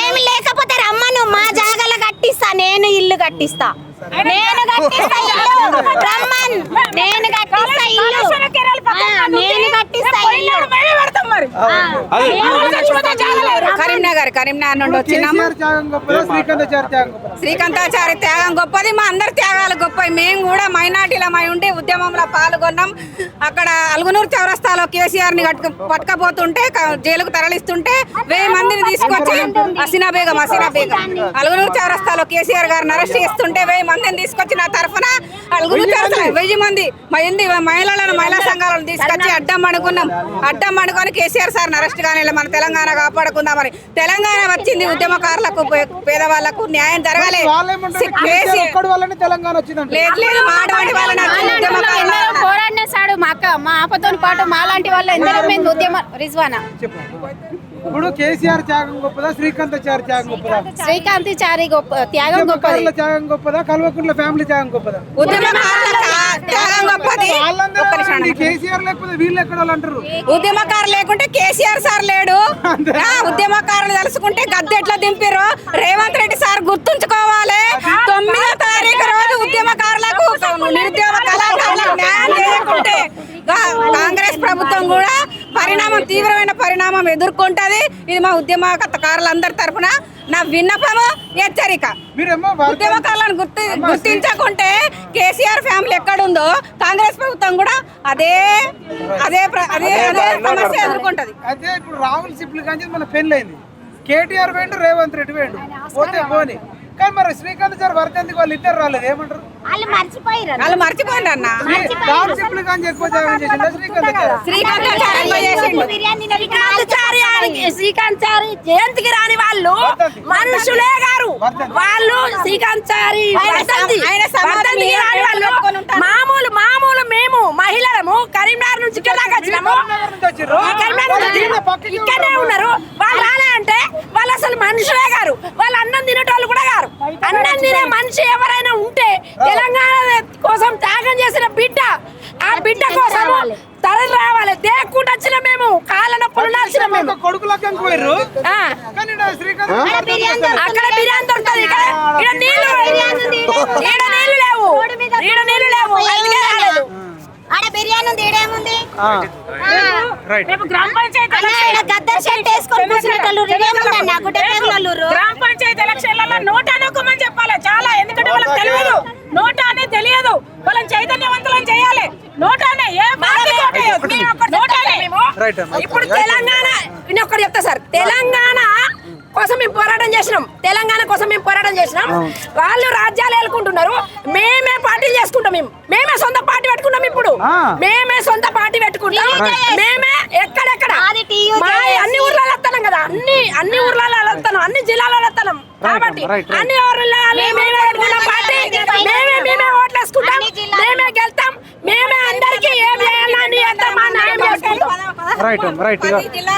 ఏమి లేకపోతే రమ్మను, మా జాగాల కట్టి కట్టిస్తా, నేను ఇల్లు కట్టిస్తా, నేను కట్టిస్తా ఇల్లు. రమ్మన్, నేను కట్టిస్తా ఇల్లు, నేను కట్టిస్తా ఇల్లు. కరీంనగర్ నుండి వచ్చినాము. కేసీఆర్ త్యాగం గొప్పదా, శ్రీకాంతాచారి త్యాగం గొప్పదా? శ్రీకాంతాచారి త్యాగం గొప్పది, మా అందరి త్యాగాలు గొప్పవి. మేము కూడా మైనార్టీలమై ఉండి ఉద్యమంలో పాల్గొన్నాం. అక్కడ అలుగునూరు చౌరస్తాలో కేసీఆర్ ని పట్టుకపోతుంటే జైలుకు తరలిస్తుంటే 1000 మందిని తీసుకొచ్చి హసీనా బేగం అలుగునూరు చౌరస్తాలో కేసీఆర్ గారిని అరెస్ట్ చేస్తుంటే 1000 మందిని తీసుకొచ్చి నా తరఫున అలుగునూరు చౌరస్తా 1000 మంది మహిళా సంఘాలను తీసుకొచ్చి అడ్డం అడుకొని కేసీఆర్ సార్ని అరెస్ట్ కానీ మన తెలంగాణ కాపాడుకుందామని. తెలంగాణ వచ్చింది ఉద్యమకారులకు, పేదవాళ్లకు న్యాయం జరగాలి. తెలంగాణ వచ్చిందంటే లేదు మాట్లాడి వాళ్ళని పోరాడిన సాడు మా అక్క, మా ఆపతో పాటు మా లాంటి వాళ్ళు ఎందరో మేము ఉద్యమ రిజ్వానా. ఇప్పుడు కేసీఆర్ త్యాగం గొప్పదా, శ్రీకాంతాచారి త్యాగం గొప్పదా? శ్రీకాంతాచారి త్యాగం గొప్పది. త్యాగం గొప్పదా, కల్వకుంట్ల ఫ్యామిలీ త్యాగం గొప్పదా? కేసీఆర్ లేకపోతే వీళ్ళు ఎక్కడ వాళ్ళు అంటారు. ఉద్యమకారులు లేకుంటే కేసీఆర్ సార్ లేడు. ఉద్యమకారులు తలుసుకుంటే గద్దె ఎట్లా దింపారు రేవంత్ రెడ్డి సార్ గుర్తుంచుకోవాలి. 9వ తారీఖు రోజు ఉద్యమకారులకు, నిరుద్యోగ కళాకారులకు న్యాయం చేయకుంటే కాంగ్రెస్ ప్రభుత్వం కూడా తీవ్రమైన పరిణామం ఎదుర్కొంటది. ఇది మా ఉద్యమకారులందరి తరఫున నా విన్నపము, హెచ్చరిక. ఉద్యమకారులను గుర్తించకుంటే కేసీఆర్ ఫ్యామిలీ ఎక్కడుందో కాంగ్రెస్ ప్రభుత్వం కూడా అదే సమస్య ఎదుర్కొంటది. అదే ఇప్పుడు రాహుల్ సిప్లి కానీ మన పెళ్ళైంది, కేటీఆర్ వేండు, రేవంత్ రెడ్డి వేండు, పోతే పోని. కానీ మరి శ్రీకాంతాచారి వర్ధంతికి వాళ్ళు ఇద్దరు రాలేదు, ఏమంటారు? వాళ్ళు మర్చిపోయారు అన్న. రాహుల్ సిప్లి కానీ ఎక్కువ త్యాగం చేసిందా శ్రీకాంతాచారి జయంతికి రాని వాళ్ళు మనుషులే గారు. వాళ్ళు శ్రీకాంతాచారి వర్ధంతికి రాని వాళ్ళు మామూలు మేము మహిళలము కరీంనగర్ నుంచి ఇక్కడే ఉన్నారు. వాళ్ళు రాలే అంటే వాళ్ళు అసలు మనుషులే గారు. వాళ్ళు అన్నం తినేటోళ్ళు కూడా గారు. అన్నం తినే మనిషి ఎవరైనా ఉంటే తెలంగాణ కోసం త్యాగం చేసిన బిడ్డ, ఆ బిడ్డ కోసం తరలి రావాలి. దేక్కుంటూ వచ్చిన మేము, కాళ్ళ నొప్పులు నచ్చిన మేము. అక్కడ బిర్యానీ దొరుకుతుంది, ఇక్కడ నీళ్లు లేవు. ఆడ బిర్యానీ తీడేముంది? గ్రామ పంచాయతీ గద్దర్ షర్ట్ వేసుకొని కూర్చున్నట్లు గ్రామ పంచాయతీ ఎలక్షన్లలో నోటా నొక్కమని చెప్పాలి చాలా. ఎందుకంటే వాళ్ళకి తెలియదు, నోటా అనేది తెలియదు. వాళ్ళని చైతన్యవంతులను చేయాలి. నోటానే ఇప్పుడు తెలంగాణ ఒకటి చెప్తా సార్, తెలంగాణ కోసం మేము పోరాటం చేసినాం. వాళ్ళు రాజ్యాలు ఏలుకుంటున్నారు, మేమే పార్టీలు చేసుకుంటాం. మేమే సొంత పార్టీ పెట్టుకున్నాం. ఇప్పుడు మేమే సొంత పార్టీ పెట్టుకుంటాం. మేమే ఎక్కడెక్కడ అన్ని ఊర్లలో వస్తున్నాం కదా, అన్ని ఊర్లలో వెళ్తున్నాం, అన్ని జిల్లాలలో వస్తున్నాం. కాబట్టి అన్ని ఊర్లలో మేమే ఓట్లు వేసుకుంటాం, మేమే గెలుస్తాం, మేమే అందరికీ ఏం చేయాలని న్యాయం చేసుకుంటాం.